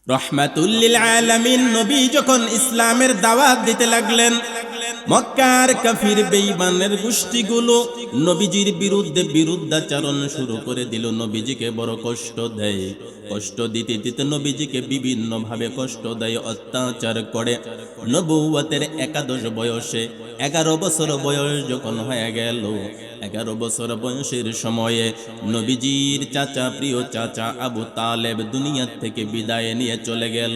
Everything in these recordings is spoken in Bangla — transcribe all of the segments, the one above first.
রহমাতুল লিল আলামিন নবী যখন ইসলামের দাওয়াত দিতে লাগলেন, মক্কার কাফির বেঈমানের গোষ্ঠীগুলো নবীজির বিরুদ্ধে বিরুদ্ধাচরণ শুরু করে দিল। নবীজিকে বড় কষ্ট দেয়, কষ্ট দিতে দিতে নবীজিকে বিভিন্ন ভাবে কষ্ট দেয়, অত্যাচার করে। নবুয়তের একাদশ বয়সে 11 বছর বয়স যখন হয়ে গেল, 11 বছর বয়সের সময়ে নবীজির চাচা, প্রিয় চাচা আবু তালেব দুনিয়া থেকে বিদায় নিয়ে চলে গেল।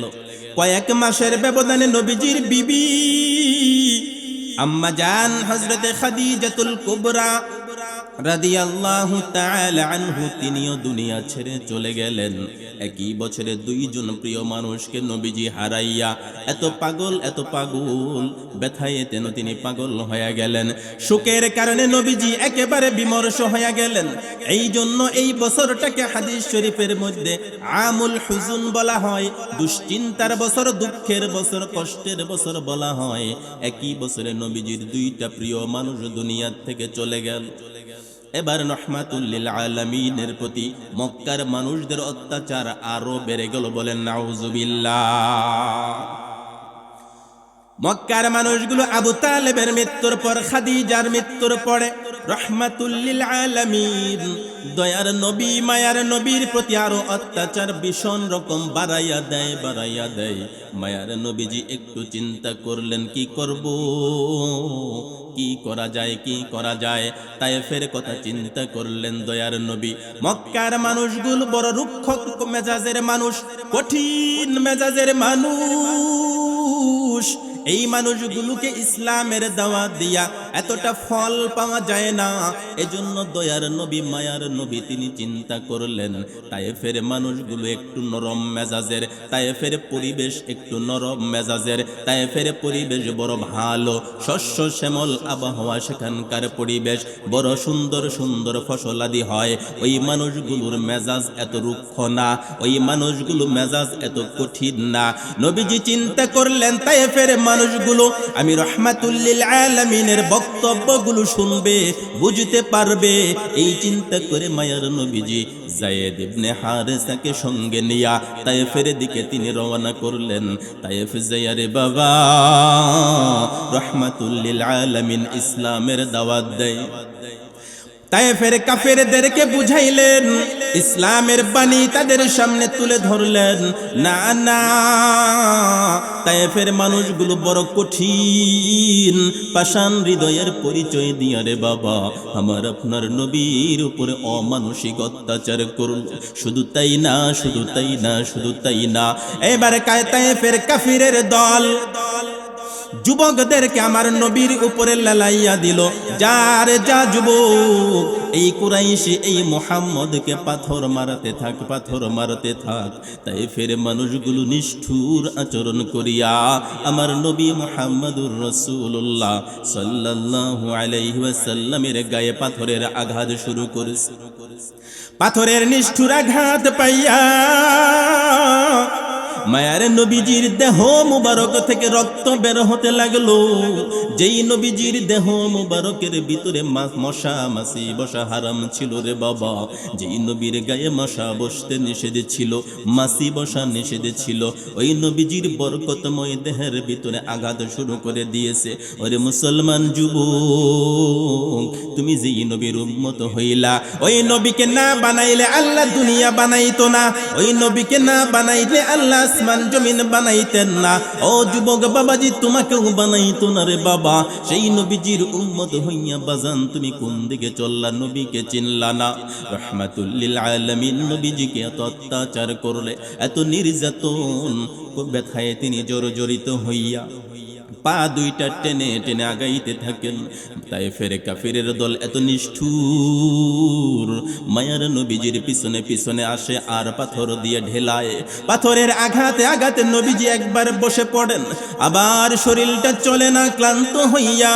কয়েক মাসের ব্যবধানে নবীজির বিবি আম্মা জান হযরতে খাদিজাতুল কুবরা রাদিয়াল্লাহু তাআলা আনহু তিনিও দুনিয়া ছেড়ে চলে গেলেন। একই বছরে দুইজন প্রিয় মানুষকে নবীজি হারাইয়া এত পাগল ব্যথায় তেন তিনি পাগল হয়ে গেলেন। শোকের কারণে নবীজি একেবারে বিমর্ষ হয়ে গেলেন। এই জন্য এই বছরটাকে হাদিস শরীফের মধ্যে আমুল হুজুন বলা হয়, দুশ্চিন্তার বছর, দুঃখের বছর, কষ্টের বছর বলা হয়। একই বছরে নবীজির দুইটা প্রিয় মানুষ দুনিয়া থেকে চলে গেল। এবার রহমাতুল লিল আলামিনের প্রতি মক্কার মানুষদের অত্যাচার আরো বেড়ে গেল। বলেন নাউজুবিল্লাহ। মক্কার মানুষগুলো আবু তালেবের মৃত্যুর পর, খাদিজার মৃত্যুর পরে রহমাতুল লিল আলামিন দয়ার নবী, মায়ার নবীর প্রতি আরো অত্যাচার ভীষণ রকম বাড়াইয়া দেয়। মায়ার নবীজি একটু চিন্তা করলেন, কি করব, কি করা যায়। তায়েফের কথা চিন্তা করলেন দয়ার নবী। মক্কার মানুষগুলো বড় রুক্ষ মেজাজের মানুষ, কঠিন মেজাজের মানুষ। এই মানুষগুলোকে ইসলামের দাওয়াত দিয়া এতটা ফল পাওয়া যায় না। এজন্য দয়ার নবী, মায়ার নবী তিনি চিন্তা করলেন, তায়েফের মানুষগুলো একটু নরম মেজাজের, তায়েফের পরিবেশ একটু নরম মেজাজের, তায়েফের পরিবেশ বড় ভালো, শস্য শ্যামল আবহাওয়া, সেখানকার পরিবেশ বড় সুন্দর সুন্দর ফসলাদি হয়। ওই মানুষগুলোর মেজাজ এত রুক্ষ না, ওই মানুষগুলো মেজাজ এত কঠিন না। নবীজি চিন্তা করলেন, তায়েফের মানুষগুলো আমি রহমাতুল লিল আলামিনের বক্তব্যগুলো শুনবে, বুঝতে পারবে। এই চিন্তা করে মায়ার নবীজি যায়েদ ইবনে হারেসাকে সঙ্গে নিয়া তায়েফের দিকে তিনি রওনা করলেন। তায়েফ যাইয়া রে বাবা রহমাতুল লিল আলামিন ইসলামের দাওয়াত দেয়। তায়েফের কাফেরদেরকে বুঝাইলেন, ইসলামের বাণী তাদের সামনে তুলে ধরলেন। না, তায়েফের মানুষগুলো বড় কঠিন, পাষাণ হৃদয়ের পরিচয় দিয়া রে বাবা আমার আপনার নবীর উপরে অমানসিক অত্যাচার করল। শুধু তাই না, এবার তায়েফের কাফিরের দল যুবকদেরকে আমার নবীর উপরে লালাইয়া দিল। যা যুবক, এই কুরাইশি এই মুহাম্মদকে পাথর মারতে থাক। তায়েফের মানুষগুলো নিষ্ঠুর আচরণ করিয়া আমার নবী মুহাম্মদুর রাসূলুল্লাহ সাল্লাল্লাহু আলাইহি ওয়াসাল্লামের গায়ে পাথরের আঘাত শুরু করেছে। পাথরের নিষ্ঠুর আঘাত পাইয়া মায়ার নবীজির দেহ মুবারক থেকে রক্ত বের হতে লাগলো। যেই নবীজির দেহ মুবারকের ভিতরে মশা মাছি বসা হারাম ছিল রে বাবা, যেই নবীর গায়ে মশা বসতে নিষেধ ছিল, মাছি বসা নিষেধ ছিল, ওই নবীজির বরকতময় দেহের ভিতরে আঘাত শুরু করে দিয়েছে। ওরে মুসলমান যুবক, তুমি যেই নবীর উম্মত হইলা, ওই নবীকে না বানাইলে আল্লাহ দুনিয়া বানাইতো না, ওই নবীকে না বানাইলে আল্লাহ আসমান জমিন বানাইতেন না। ও যুবক বাবাজি, তোমাকেও বানাইতো না রে বাবা। সেই নবীজির উম্মত হইয়া বাজান তুমি কোন দিকে চললা, নবীকে চিনলা না। রহমাতুল লিল আলামিন নবীজিকে এত অত্যাচার করলে, এত নির্যাতন, ব্যথায় তিনি জর্জরিত হইয়া পা দুইটা টেনে টেনে আগাইতে থাকেন। তায়েফের কাফিরের দল এত নিষ্ঠুর, মায়ার নবীজির পিছনে পিছনে আসে আর পাথর দিয়ে ঢেলায়। পাথরের আঘাতে নবীজি একবার বসে পড়েন, আবার শরীরটা চলে না, ক্লান্ত হইয়া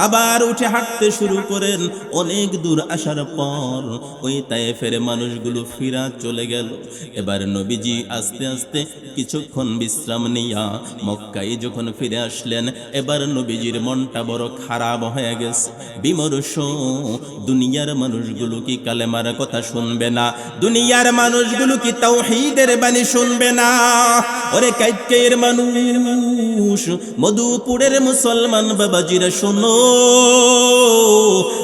আবার উঠে হাঁটতে শুরু করেন। অনেক দূর আসার পর ওই তায়েফের মানুষগুলো ফিরা চলে গেল। এবার নবীজি আস্তে আস্তে কিছুক্ষণ বিশ্রাম নিয়া মক্কায় যখন ফিরে আসলেন। এবার নবীজির মনটা বড় খারাপ হয়ে গেছে, বিমর্ষ। দুনিয়ার মানুষগুলো কি কালেমার কথা শুনবে না? দুনিয়ার মানুষগুলো কি তাওহীদের বাণী শুনবে না? ওরে কাইকের মানুষ, মধুপুরের মুসলমান বাবাজিরা শোনো,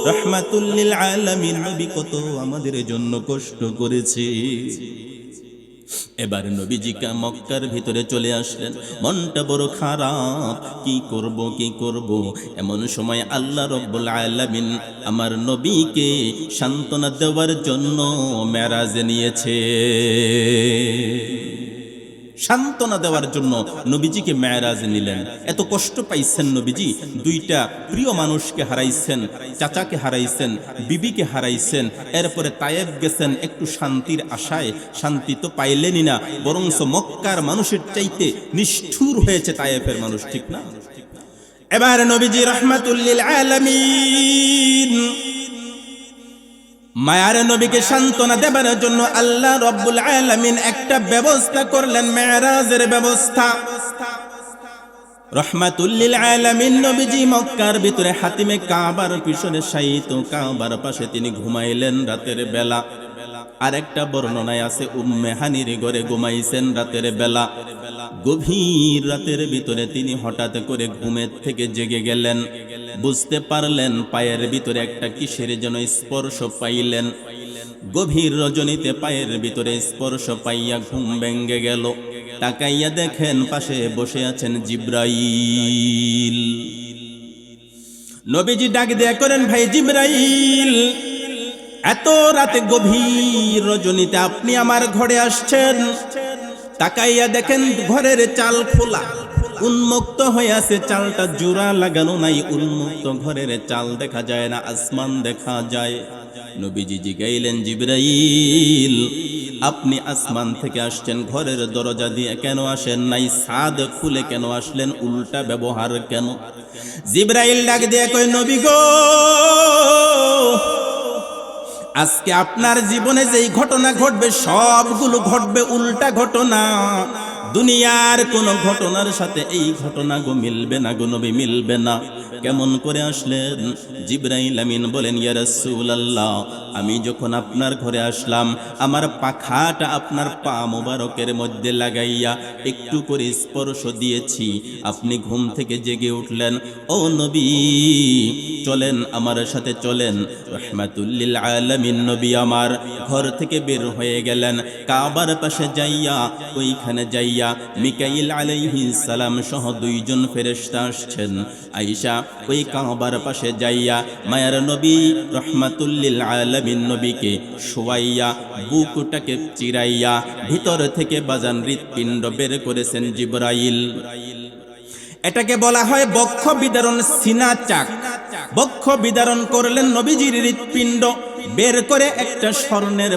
রাহমাতুল লিল আলামিন নবী কত আমাদের জন্য কষ্ট করেছে। এবার নবীজি মক্কার ভিতরে চলে আসলেন, মনটা বড় খারাপ, কি করব। এমন সময় আল্লাহ রাব্বুল আলামিন আমার নবীকে সান্ত্বনা দেওয়ার জন্য মেরাজে নিয়েছে। সান্ত্বনা দেওয়ার জন্য নবীজিকে মেরাজে নিলেন। এত কষ্ট পাইছেন নবীজি, দুইটা প্রিয় মানুষকে হারাইছেন, চাচাকে হারাইছেন, বিবিকে হারাইছেন। এরপরে তায়েফ গেছেন একটু শান্তির আশায়, শান্তি তো পাইলেনই না, বরংস মক্কার মানুষের চাইতে নিষ্ঠুর হয়েছে তায়েফের মানুষ, ঠিক না? এবার নবীজি রাহমাতুল লিল আলামিন মায়ার নবীকে সান্ত্বনা দেবার জন্য আল্লাহ রাব্বুল আলামিন একটা ব্যবস্থা করলেন, মেরাজের ব্যবস্থা। রাহমাতুল লিল আলামিন নবীজি মক্কার ভিতরে হাতিমে কাবার পিছনে শায়িত, কাবার পাশে তিনি ঘুমাইলেন রাতের বেলা। আরেকটা বর্ণনায় আছে উম্মে হানির ঘরে ঘুমাইছেন রাতের বেলা। গভীর রাতের ভিতরে তিনি হঠাৎ করে ঘুমের থেকে জেগে গেলেন, বুঝতে পারলেন পায়ের ভিতরে একটা কিসের যেন স্পর্শ পাইলেন। গভীর রজনীতে পায়ের ভিতরে স্পর্শ পাইয়া ঘুম ভেঙে গেল। তাকাইয়া দেখেন পাশে বসে আছেন জিবরাইল। নবীজি ডাক দেয়া করেন, ভাই জিবরাইল, এত রাতে গভীর রজনীতে আপনি আমার ঘরে আসছেন। তাকাইয়া দেখেন ঘরের চাল খোলা, উন্মুক্ত হয়ে আছে, চালটা জোড়া লাগানো নাই, উন্মুক্ত ঘরের চাল দেখা যায় না, আসমান দেখা যায়। নবীজি জিগাইলেন, জিবরাইল, আপনি আসমান থেকে আসছেন, ঘরের দরজা দিয়ে কেন আসেন নাই? ছাদ খুলে কেন আসলেন? উল্টা ব্যবহার কেন? জিবরাইল ডাক দিয়ে কয়, নবী গো, আজকে আপনার জীবনে যেই ঘটনা ঘটবে সবগুলো ঘটবে উল্টা ঘটনা। দুনিয়ার কোন ঘটনার সাথে এই ঘটনা গো মিলবে না গো নবী, মিলবে না। কেমন করে আসলেন? জিবরাইল আমিন বলেন, ইয়া রাসূলুল্লাহ, আমি যখন আপনার ঘরে আসলাম, আমার পাখাটা আপনার পা মোবারকের মধ্যে লাগাইয়া একটু করে স্পর্শ দিয়েছি, আপনি ঘুম থেকে জেগে উঠলেন। ও নবী, চলেন আমার সাথে চলেন। রাহমাতুল লিল আলামিন নবী আমার ঘর থেকে বের হয়ে গেলেন। কাবার পাশে যাইয়া, ওইখানে যাইয়া মিকাইল আলাইহিস সালাম সহ দুইজন ফেরেশতা আসছেন। আয়েশা ওই কাবার পাশে যাইয়া মায়ার নবী রাহমাতুল লিল আলামিন নবীকে শোয়াইয়া বুকটাকে চিরাইয়া ভিতর থেকে বাজান হৃৎপিণ্ড বের করেছেন জিবরাইল। এটাকে বলা হয় বক্ষ বিদারণ, সিনা চাক। বক্ষ বিদারণ করলেন, নবীজির হৃৎপিণ্ড বের করে একটা স্বর্ণের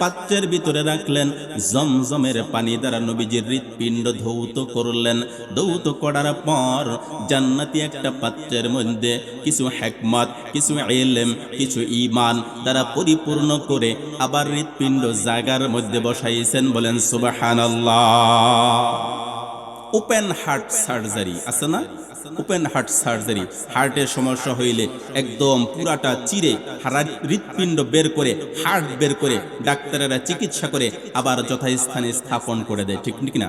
পাত্রের ভিতরে রাখলেন। জমজমের পানি দ্বারা নবীজির হৃৎপিণ্ড ধৌত করলেন। ধৌত করার পর জান্নাতি একটা পাত্রের মধ্যে কিছু হিকমত, কিছু ইলম, কিছু ঈমান দ্বারা পরিপূর্ণ করে আবার হৃৎপিণ্ড জায়গার মধ্যে বসাইছেন। বলেন সুবহানাল্লাহ। ওপেন হার্ট সার্জারি আছে না? ওপেন হার্ট সার্জারি, হার্টের সমস্যা হইলে একদম পুরাটা চিরে হৃৎপিণ্ড বের করে, হার্ট বের করে ডাক্তারেরা চিকিৎসা করে আবার যথাস্থানে স্থাপন করে দেয়, ঠিক না?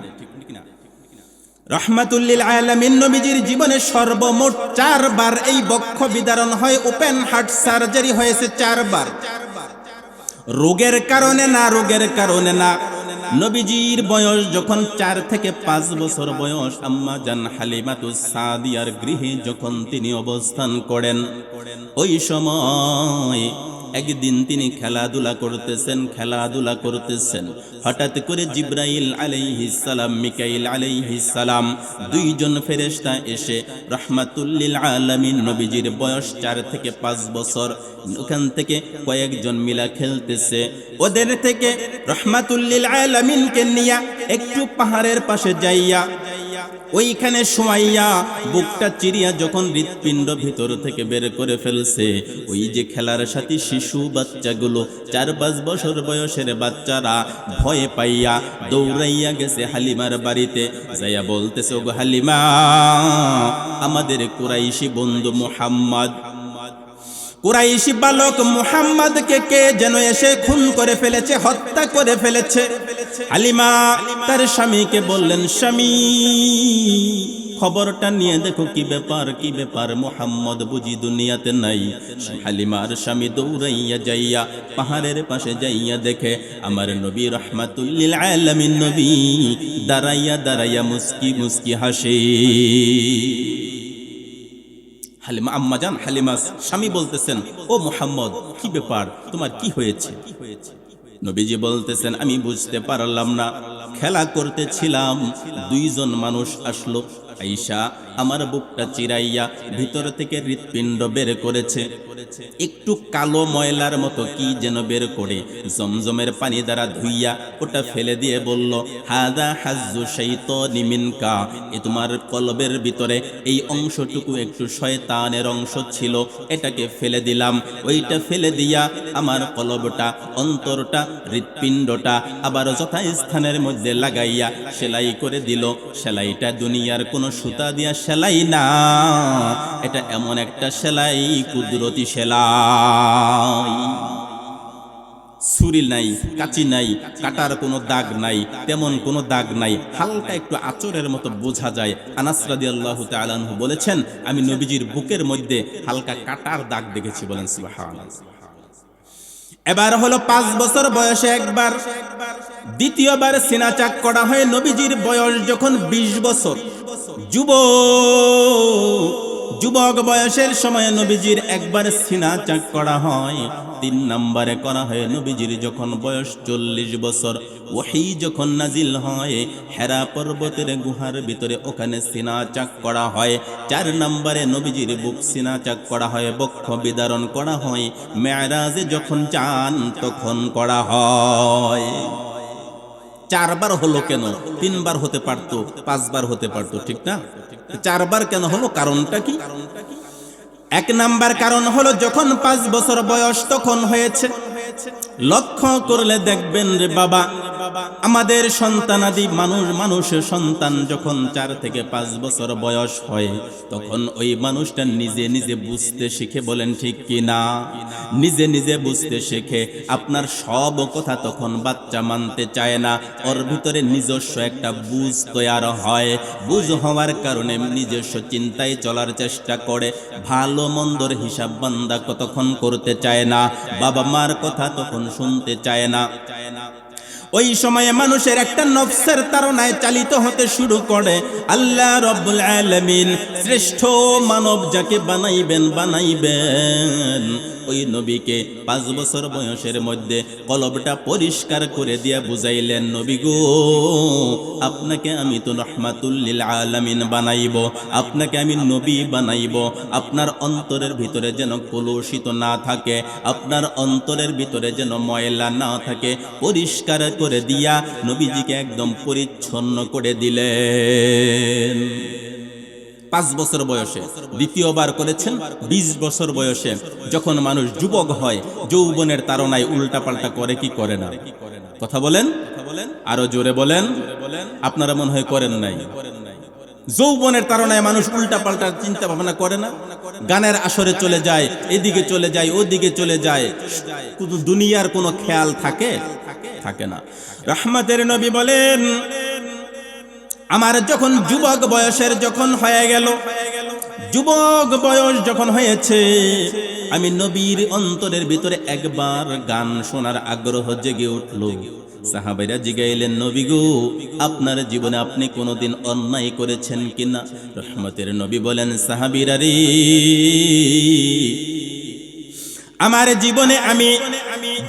রাহমাতুল লিল আলামিন নবীজির জীবনে সর্বমোট 4 বার এই বক্ষ বিদারণ হয়। ওপেন হার্ট সার্জারি হয়েছে 4 বার। রোগের কারণে না, রোগের কারণে না। নবীজির বয়স যখন 4 থেকে 5 বছর বয়স, আম্মা জান হালিমাতুস সাদিয়ার গৃহে যখন তিনি অবস্থান করেন, ওই সময় একদিন তিনি খেলাধুলা করতেছেন। হঠাৎ করে জিবরাইল আলাইহিস সালাম, মিকাইল আলাইহিস সালাম দুইজন ফেরেশতা এসে রাহমাতুল লিল আলামিন নবীজির বয়স 4 থেকে 5 বছর, ওখান থেকে কয়েকজন মিলা খেলতেছে। ওদের থেকে রাহমাতুল লিল আলামিনকে নিয়া একটু পাহাড়ের পাশে যাইয়া ওইখানে শোয়াইয়া বুকটা চিরিয়া যখন হৃৎপিণ্ড ভিতর থেকে বের করে ফেলছে, ওই যে খেলার সাথী শিশু বাচ্চাগুলো 4-5 বছর বয়সের বাচ্চারা ভয়ে পাইয়া দৌড়াইয়া গেছে হালিমার বাড়িতে, যাইয়া বলতেছে, ওগো হালিমা, আমাদের কুরাইশি বন্ধু মুহাম্মদ, কুরাইশি বালক মুহাম্মদকে কে যেন এসে খুন করে ফেলেছে, হত্যা করে ফেলেছে। হালিমা তার স্বামীকে বললেন, স্বামী খবরটা নিয়ে দেখো, কি ব্যাপার, কি ব্যাপার, মুহাম্মদ বুঝি দুনিয়াতে নাই। হালিমার স্বামী দৌড়াইয়া যাইয়া পাহাড়ের পাশে যাইয়া দেখে আমার নবী রাহমাতুল লিল আলামিন নবী দাঁড়াইয়া দাঁড়াইয়া মুস্কি মুস্কি হাসে। হালিমা আম্মাজান, হালিমা স্বামী বলতেছেন, ও মুহাম্মদ, কি ব্যাপার, তোমার কি হয়েছে? নবীজি বলতেছেন, আমি বুঝতে পারলাম না, খেলা করতেছিলাম, 2 জন মানুষ আসলো, আইসা আমার বুকটা চিরাইয়া ভিতর থেকে হৃৎপিণ্ড বের করেছে, একটু কালো ময়লার মতো কি যেন বের করে জমজমের পানি দ্বারা ধুইয়া ওটা ফেলে দিয়ে বলল, হাদা হাজ্জু শাইতানি মিনকা, এ তোমার কলবের ভিতরে এই অংশটুকু একটু শয়তানের অংশ ছিল, এটাকে ফেলে দিলাম। ওইটা ফেলে দিয়া আমার কলবটা, অন্তরটা, হৃৎপিণ্ডটা আবার যথাস্থানের মধ্যে লাগাইয়া সেলাই করে দিল। সেলাইটা দুনিয়ার কোনো সুতা দিয়া সেলাই না, এটা এমন একটা সেলাই, কুদরতি সেলাই, ছুরি নাই, কাঁচি নাই, কাটার কোনো দাগ নাই, তেমন কোনো দাগ নাই, হালকা একটু আঁচড়ের মতো বোঝা যায়। আনাস রাদিয়াল্লাহু তাআলা আনহু বলেছেন, আমি নবীজির বুকের মধ্যে হালকা কাটার দাগ দেখেছি, বলেন সুবহানাল্লাহ। এবার হলো 5 বছর বয়সে একবার, দ্বিতীয়বার সিনা চাক করা হয়। নবীজির বয়স যখন 20 বছর, যুবক বয়সের সময় নবীজির একবার সিনা চাক করা হয়। 3 নম্বরে করা হয় নবীজির যখন বয়স 40 বছর, ওহী যখন নাজিল হয় হেরা পর্বতের গুহার ভিতরে, ওখানে সিনা চাক করা হয়। 4 নম্বরে নবীজির বুক সিনা চাক করা হয়, বক্ষ বিদারণ করা হয়। মেরাজে যখন যান তখন করা হয়। 4 বার হলো কেন? 3 বার হতে পারতো, 5 বার হতে পারতো, ঠিক না? 4 বার কেন হলো? কারণটা কি? 1 নাম্বার কারণ হলো, যখন 5 বছর বয়স তখন হয়েছে। লক্ষ্য করলে দেখবেন রে বাবা, আমাদের সন্তানাদি মানুষের সন্তান যখন 4 থেকে 5 বছর বয়স হয়, তখন ওই মানুষটা নিজে নিজে বুঝতে শিখে, বলেন ঠিক কি না? নিজে নিজে বুঝতে শেখে। আপনার সব কথা তখন বাচ্চা মানতে চায় না, ওর ভিতরে নিজস্ব একটা বুঝ তৈরি হয়। বুঝ হওয়ার কারণে নিজস্ব চিন্তায় চলার চেষ্টা করে। ভালো মন্দর হিসাব বান্দা কতক্ষণ করতে চায় না, বাবা মার কথা তখন শুনতে চায় না। ওই সময়ে মানুষের একটা নফসের তাড়নায় চালিত হতে শুরু করে। আল্লাহ রব্বুল আলামিন শ্রেষ্ঠ মানব যাকে বানাইবেন ওই নবীকে 5 বছর বয়সের মধ্যে কলবটা পরিষ্কার করে দিয়া বুঝাইলেন, নবী গো, আপনাকে আমি তো রাহমাতুল লিল আলামিন বানাইব, আপনাকে আমি নবী বানাইব। আপনার অন্তরের ভিতরে যেন কলুষিত না থাকে, আপনার অন্তরের ভিতরে যেন ময়লা না থাকে, পরিষ্কার করে দিয়া নবীজিকে একদম পরিচ্ছন্ন করে দিলেন। 5 বছর বয়সে দ্বিতীয়বার করেছেন। 20 বছর বয়সে যখন মানুষ যুবক হয়, যৌবনের তাড়নায় উল্টাপাল্টা করে কি করে না? কথা বলেন, আরো জোরে বলেন। আপনারা মনে হয় করেন নাই। যৌবনের তাড়নায় মানুষ উল্টাপাল্টা চিন্তা ভাবনা করে না, গানের আসরে চলে যায়, এদিকে চলে যায়, ওদিকে চলে যায়, শুধু দুনিয়ার কোনো খেয়াল থাকে না। রহমতের নবী বলেন, আমার যখন যুবক বয়সের যখন হয়ে গেল, যুবক বয়স যখন হয়েছে, আমি নবীর অন্তরের ভিতরে একবার গান শোনার আগ্রহ জেগে উঠল। সাহাবাইরা জিগাইলেন, নবী গো, আপনার জীবনে আপনি কোনোদিন অন্যায় করেছেন কিনা? রহমতের নবী বলেন, সাহাবীরা রে, আমার জীবনে আমি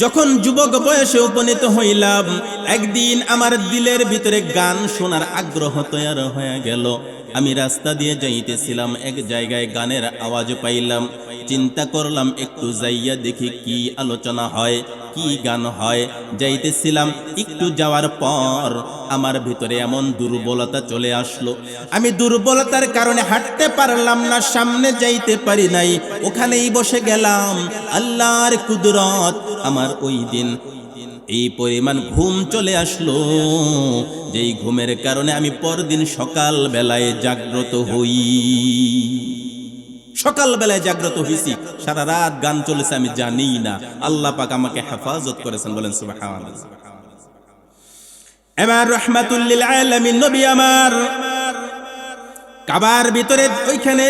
যখন যুবক বয়সে উপনীত হইলাম, একদিন আমার দিলের ভিতরে গান শোনার আগ্রহ তৈরি হয়ে গেল। আমি রাস্তা দিয়ে যাইতেছিলাম, এক জায়গায় গানের আওয়াজ পাইলাম। চিন্তা করলাম একটু যাইয়া দেখি কি আলোচনা হয়, কি গান হয়। যাইতেছিলাম, একটু যাওয়ার পর আমার ভিতরে এমন দুর্বলতা চলে আসলো। আমি দুর্বলতার কারণে হাঁটতে পারলাম না, সামনে যাইতে পারি নাই, ওখানেই বসে গেলাম। আল্লাহর কুদরত, আমার ওই দিন এই পরিমাণ ঘুম চলে আসলো, যেই ঘুমের কারণে আমি পরদিন সকাল বেলায় জাগ্রত হই। সকাল বেলায় জাগ্রত হইছি, সারা রাত গান চলেছে আমি জানি না। আল্লাহ পাক আমাকে হেফাজত করেছেন, বলেন সুবহানাল্লাহ। এবার রাহমাতুল লিল আলামিন নবী আমার কাবার ভিতরে ওইখানে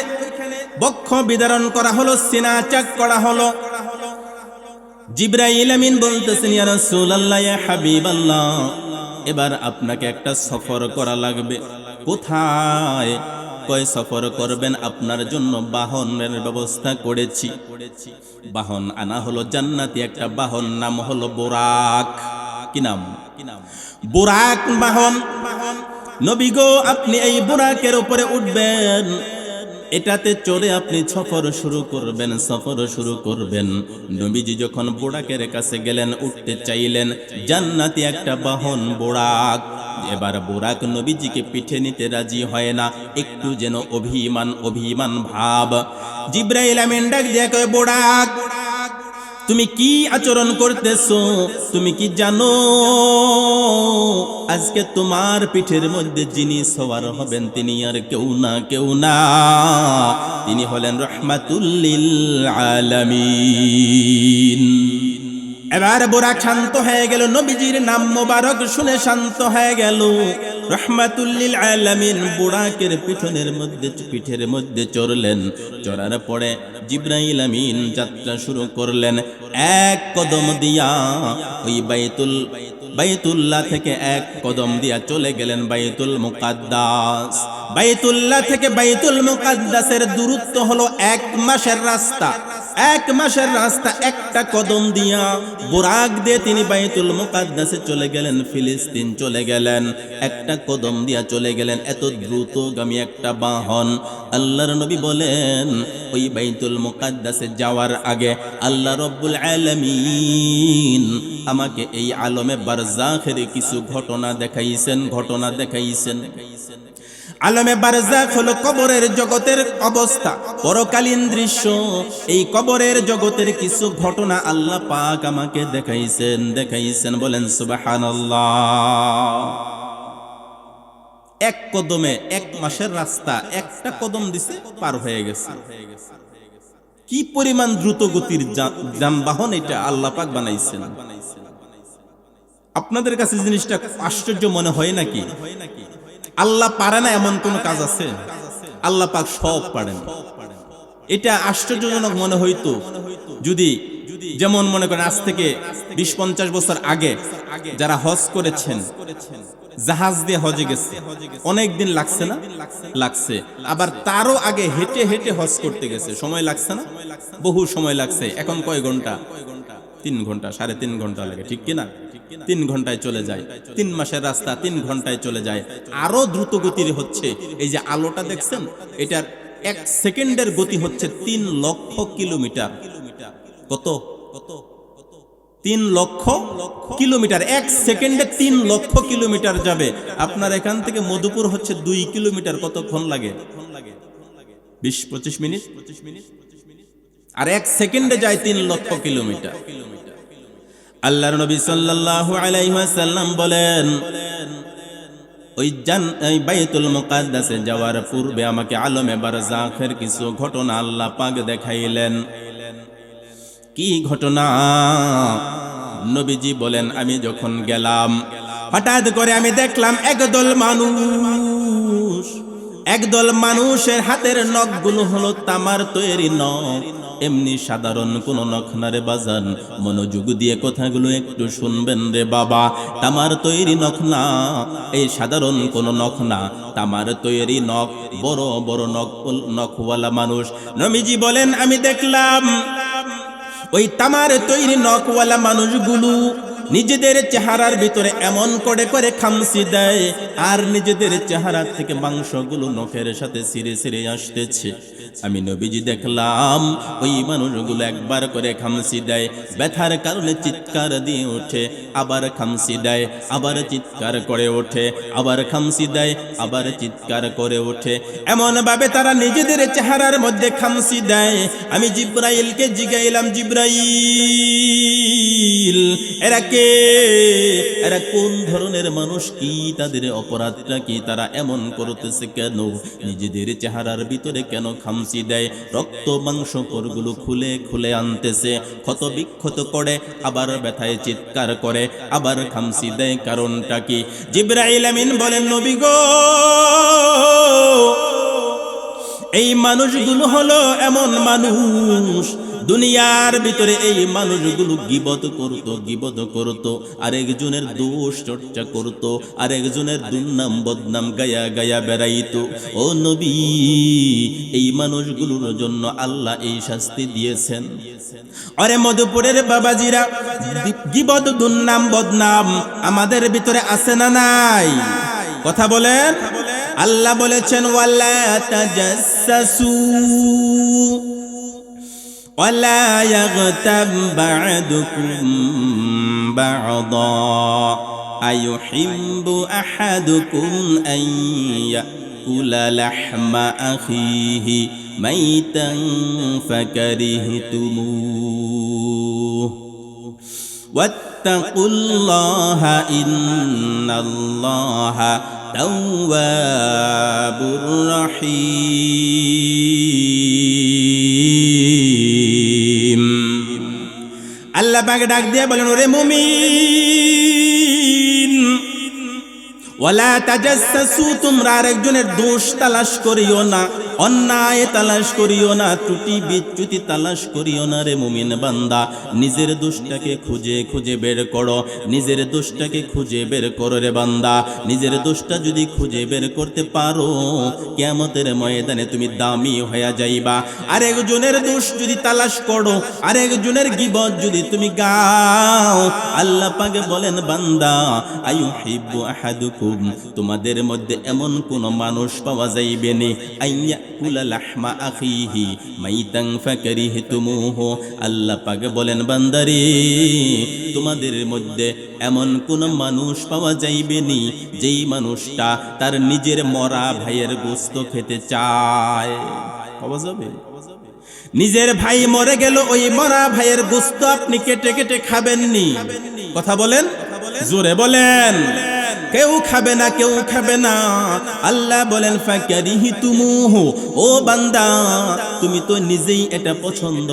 বক্ষ বিদারণ করা হলো, সিনা চাক করা হলো। জিবরাইল আমিন বলতেছেন, ইয়া রাসূলুল্লাহ, ইয়া হাবিবাল্লাহ, এবার আপনাকে একটা সফর করা লাগবে। কোথায়? কয় সফর করবেন, আপনার জন্য বাহনের ব্যবস্থা করেছি। বাহন আনা হলো জান্নাতি একটা বাহন, নাম হলো বুরাক। কি নাম? বুরাক বাহন। নবী গো, আপনি এই বুরাকের উপরে উঠবেন, এটাতে চড়ে আপনি সফর শুরু করবেন, সফর শুরু করবেন। নবীজি যখন বুরাকের কাছে গেলেন, উঠতে চাইলেন, জান্নাতি একটা বাহন বুরাক। এবার বুরাক নবীজিকে পিঠে নিতে রাজি হয় না, একটু যেন অভিমান অভিমান ভাব। জিবরাইল আমিন ডাক দিয়ে কয়, বুরাক, তুমি কি আচরণ করতেছো? তুমি কি জানো আজকে তোমার পিঠের মধ্যে যিনি সওয়ার হবেন তিনি আর কেউ না, কেউ না, তিনি হলেন রাহমাতুল লিল আলামিন। এবার বুরাক শান্ত হয়ে গেল, নবীজির নাম মোবারক শুনে শান্ত হয়ে গেল। রাহমাতুল লিল আলামিন বুরাকের পিঠের মধ্যে চড়লেন। চড়ার পরে জিবরাইল আমিন যাত্রা শুরু করলেন। এক কদম দিয়া ওই বাইতুল্লাহ থেকে এক কদম দিয়া চলে গেলেন বাইতুল মুকাদ্দাস। বাইতুল্লাহ থেকে বাইতুল মুকাদ্দাসের দূরত্ব হলো 1 মাসের রাস্তা। 1 মাসের রাস্তা একটা কদম দিয়া বুরাক দিয়ে তিনি বাইতুল মুকাদ্দাসে চলে গেলেন, ফিলিস্তিন চলে গেলেন। একটা কদম দিয়া চলে গেলেন। এত দ্রুতগামী একটা বাহন। আল্লাহর নবী বলেন, ওই বাইতুল মুকাদ্দাসে যাওয়ার আগে আল্লাহ রব্বুল আলামিন আমাকে এই আলমে বারজাখের কিছু ঘটনা দেখাইছেন। আলমে বারজাখ হলো কবরের জগতের অবস্থা, পরকালীন দৃশ্য। এই কবরের জগতের কিছু ঘটনা আল্লাহ পাক আমাকে দেখাইছেন, বলেন সুবহানাল্লাহ। এক কদমে 1 মাসের রাস্তা, একটা কদম দিছে পার হয়ে গেছে। কি পরিমাণ দ্রুত গতির যানবাহন এটা আল্লাহ পাক বানাইছেন। আপনাদের কাছে জিনিসটা আশ্চর্য মনে হয় নাকি? আল্লাহ পারে না এমন কোন কাজ আছে? আল্লাহ পাক সব পারেন। এটা আশ্চর্যজনক মনে হইতো যদি, যেমন মনে করেন আজ থেকে 20-50 বছর আগে যারা হজ করেছেন, জাহাজ দিয়ে হজে গেছে, অনেক দিন লাগছে না? লাগছে। আবার তারও আগে হেঁটে হেঁটে হজ করতে গেছে, সময় লাগছে না? বহু সময় লাগছে। এখন কয় ঘন্টা? 3 ঘন্টা, 3.5 ঘন্টা লাগে, ঠিক কিনা? 3 ঘন্টায় চলে যায়। 3 মাসের রাস্তা 3 ঘন্টায় চলে যায়। আরো দ্রুত গতির হচ্ছে, এই যে আলোটা দেখছেন, এটার 1 সেকেন্ডের গতি হচ্ছে 3 লক্ষ কিলোমিটার। কত? 3 লক্ষ কিলোমিটার। 1 সেকেন্ডে 3 লক্ষ কিলোমিটার যাবে। আপনার এখান থেকে মধুপুর হচ্ছে 2 কিলোমিটার। কতক্ষণ লাগে? 20-25 মিনিট। আর 1 সেকেন্ডে যায় 3 লক্ষ কিলোমিটার। আল্লাহর নবী সাল্লাল্লাহু আলাইহি ওয়াসাল্লাম বলেন, ওই বাইতুল মুকাদ্দাসে যাওয়ার পূর্বে আমাকে আলমে বারজাখের কিছু ঘটনা আল্লাহ পাক দেখাইলেন। কি ঘটনা? নবীজি বলেন, আমি যখন গেলাম, হঠাৎ করে আমি দেখলাম একদল মানুষের হাতের নখগুলো হলো তামার তৈরি নখ। এমনি সাধারণ কোন নখ না রে বাজান, মনোযোগ দিয়ে কথাগুলো একটু শুনবেন রে বাবা। তামার তৈরি নখ না, এই সাধারণ কোন নখ না, তামার তৈরি নখ, বড় বড় নখওয়ালা মানুষ। নবীজি বলেন, আমি দেখলাম ওই তামার তৈরি নখওয়ালা মানুষগুলো নিজেদের চেহারার ভিতরে এমন করে করে খামসি দেয়, আর নিজেদের চেহারা থেকে মাংসগুলো নখের সাথে ছিঁড়ে ছিঁড়ে আসতেছে। আমি নবীজি দেখলাম ওই মানুষগুলো একবার করে খামসি দেয়, ব্যথার কারণে চিৎকার দিয়ে ওঠে, আবার খামসি দেয়, আবার চিৎকার করে ওঠে, আবার খামসি দেয়, আবার চিৎকার করে ওঠে। এমন ভাবে তারা নিজেদের চেহারার মধ্যে খামসি দেয়। আমি জিব্রাইলকে জিগাইলাম, জিব্রাইল, এরা কে? এরা কোন ধরনের মানুষ? কি তাদের অপরাধটা কি? তারা এমন করতেছে কেন? নিজেদের চেহারার ভিতরে কেন খামসি দেয়? রক্ত মাংস কোরগুলো খুলে খুলে আনতেছে, ক্ষত বিক্ষত করে, আবার ব্যথায় চিৎকার করে, আবার খামসি দেয়। কারণটা কি? জিবরাইল আমিন বলেন, নবী গো, এই মানুষগুলো হলো এমন মানুষ, দুনিয়ার ভিতরে এই মানুষগুলো গীবত করত, আরেকজনের দোষ চর্চা করত, আরেকজনের দুর্নাম বদনাম গায়া গায়া বেড়াইতো। ও নবী, এই মানুষগুলোর জন্য আল্লাহ এই শাস্তি দিয়েছেন। আরে মধুপুরের বাবাজিরা, গীবত দুর্নাম বদনাম আমাদের ভিতরে আছে না নাই? কথা বলেন। আল্লাহ বলেছেন, ওয়ালা তাজাসসু ওয়ালা ইয়াগতাব বা'দুকুম বা'দা আয়ুহিব্বু আহাদুকুম আন ইয়াকুলা লাহমা আখিহি মাইতান ফাকারিহতুমুহু ওয়াত্তাকুল্লাহা ইন্নাল্লাহা তাওয়াবুর রহিম। আল্লাহ পাক ডাক দিয়ে বলেন, ওরে মুমিন, ওয়ালা তাজাসসু, তোমরা আরেকজনের দোষ তালাশ করিও না, অন্যায় তালাশ করিও না, ত্রুটি বিচ্যুতি তালাশ করিও না। রে মুমিন বান্দা, নিজের দোষটাকে খুঁজে খুঁজে বের করো, নিজের দোষটাকে খুঁজে বের করো রে বান্দা। নিজের দোষটা যদি খুঁজে বের করতে পারো, কিয়ামতের ময়দানে তুমি দামি হয়ে যাইবা। আরেকজনের দোষ যদি তালাশ করো, আরেকজনের গীবত যদি তুমি গাও, আল্লাহ পাক বলেন, বান্দা, আয়ুহিব্বু আহাদুকুম, তোমাদের মধ্যে এমন কোন মানুষ পাওয়া যাইবে না, আইয়া কুলা লাহমা আখিহি মাইতান ফাকারিহতুমুহু। আল্লাহ পাক বলেন, বান্দারে, তোমাদের মধ্যে এমন কোন মানুষ পাওয়া যাইবে না যেই মানুষটা তার নিজের মরা ভাইয়ের গোশত খেতে চায়। পাওয়া যাবে? নিজের ভাই মরে গেল, ওই মরা ভাইয়ের গোশত আপনি কেটে কেটে খাবেননি? কথা বলেন, জোরে বলেন। কেউ খাবে না, কেউ খাবে না। আল্লাহ বলেন, ফাকারিহতুমুহু, ও বান্দা, তুমি তো নিজেই এটা পছন্দ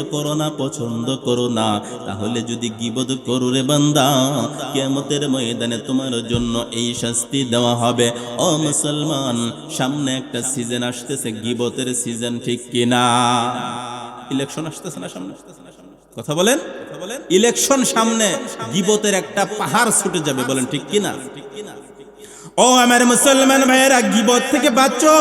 করো না, তাহলে যদি গীবত করো রে বান্দা, কিয়ামতের ময়দানে তোমার জন্য এই শাস্তি দেওয়া হবে। ও মুসলমান, সামনে একটা সিজন আসতেছে, গীবতের সিজন, ঠিক কিনা? ইলেকশন আসতেছে না সামনে? কথা বলেন। ইলেকশন সামনে, গীবতের একটা পাহাড় ছুটে যাবে, বলেন ঠিক কিনা? ও আমার মুসলমান ভাইয়েরা, গীবত থেকে বাঁচো।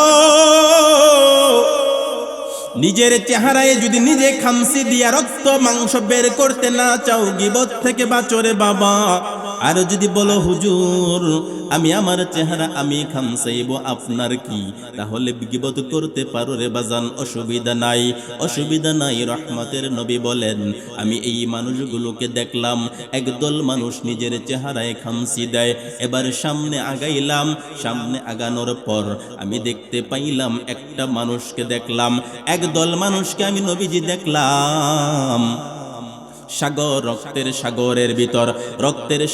নিজের চেহারায় যদি নিজে খামসি দিয়া রক্ত মাংস বের করতে না চাও, গীবত থেকে বাঁচো রে বাবা। আর যদি বলো, হুজুর, আমি আমার চেহারা আমি খামসাইব, আপনার কি? তাহলে গীবত করতে পারো রে বাজান, অসুবিধা নাই, অসুবিধা নাই। রহমতের নবী বলেন, আমি এই মানুষগুলোকে দেখলাম, একদল মানুষ নিজের চেহারায় খামসি দেয়। এবার সামনে আগাইলাম, সামনে আগানোর পর আমি দেখতে পাইলাম, একটা মানুষকে দেখলাম, একদল মানুষকে আমি নবীজি দেখলাম, সাগর, রক্তের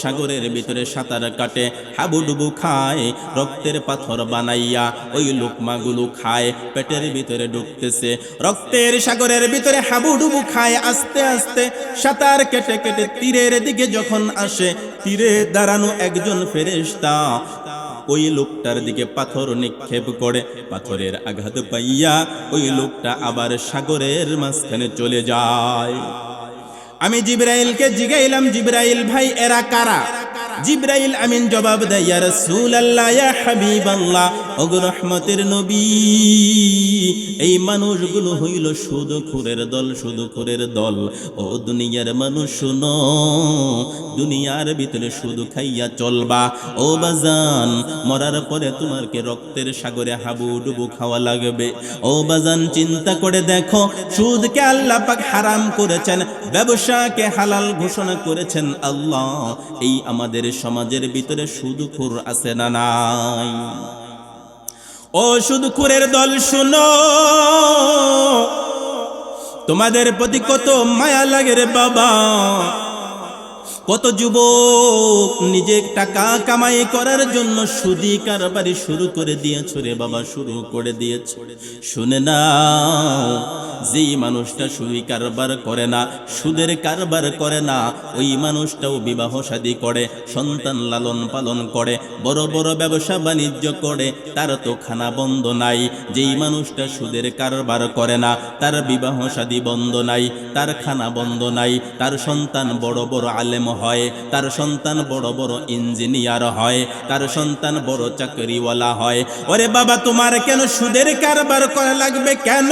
সাগরের ভিতরে সাঁতার কাটে, হাবুডুবু খায়, রক্তের পাথর বানাইয়া ওই লোকমাগুলো খায়, পেটের ভিতরে ঢুকতেছে। রক্তের সাগরের ভিতরে হাবুডুবু খায়, আস্তে আস্তে সাঁতার কেটে কেটে তীরের দিকে যখন আসে, তীরে দাঁড়ানো একজন ফেরেশতা ওই লোকটার দিকে পাথর নিক্ষেপ করে, পাথরের আঘাত পাইয়া ওই লোকটা আবার সাগরের মাঝখানে চলে যায়। আমি জিবরাইলকে জিগাইলাম, জিবরাইল ভাই, এরা কারা? জিবরাইল আমিন জবাব দেয়, ইয়া রাসূলুল্লাহ, ইয়া হাবিবাল্লাহ, ওগো রহমতের নবী, এই মানুষগুলো হইল সুদখোরের দল, সুদখোরের দল। ও দুনিয়ার মানুষ শুনো, দুনিয়ার ভিতরে সুদ খাইয়া চলবা। ও বাজান, মরার পরে তোমাকে রক্তের সাগরে হাবুডুবু খাওয়া লাগবে। ও বাজান, চিন্তা করে দেখো, সুদকে আল্লাহ পাক হারাম করেছেন, ব্যবসাকে হালাল ঘোষণা করেছেন আল্লাহ। এই আমাদের সমাজের ভিতরে সুদখোর আছে না নাই? ও সুদখোরের দল শুনো, তোমাদের প্রতি কত মায়া লাগে রে বাবা। কত যুবক নিজে টাকা কামাই করার জন্য সুদি কারবারি শুরু করে দিয়েছে রে বাবা, শুরু করে দিয়েছে। শুনে নাও, যেই মানুষটা সুদি কারবার করে না, সুদের কারবার করে না, ওই মানুষটাও বিবাহ শাদী করে, সন্তান লালন পালন করে, বড় বড় ব্যবসা বাণিজ্য করে, তার তো খানা বন্ধ নাই। যেই মানুষটা সুদের কারবার করে না, তার বিবাহ শাদী বন্ধ নাই, তার খানা বন্ধ নাই, তার সন্তান বড় বড় আলেম হয়, তার সন্তান বড় বড় ইঞ্জিনিয়ার হয়, তার সন্তান বড় চাকরিওয়ালা হয়। ওরে বাবা, তোমার কেন সুদের কারবার করা লাগবে? কেন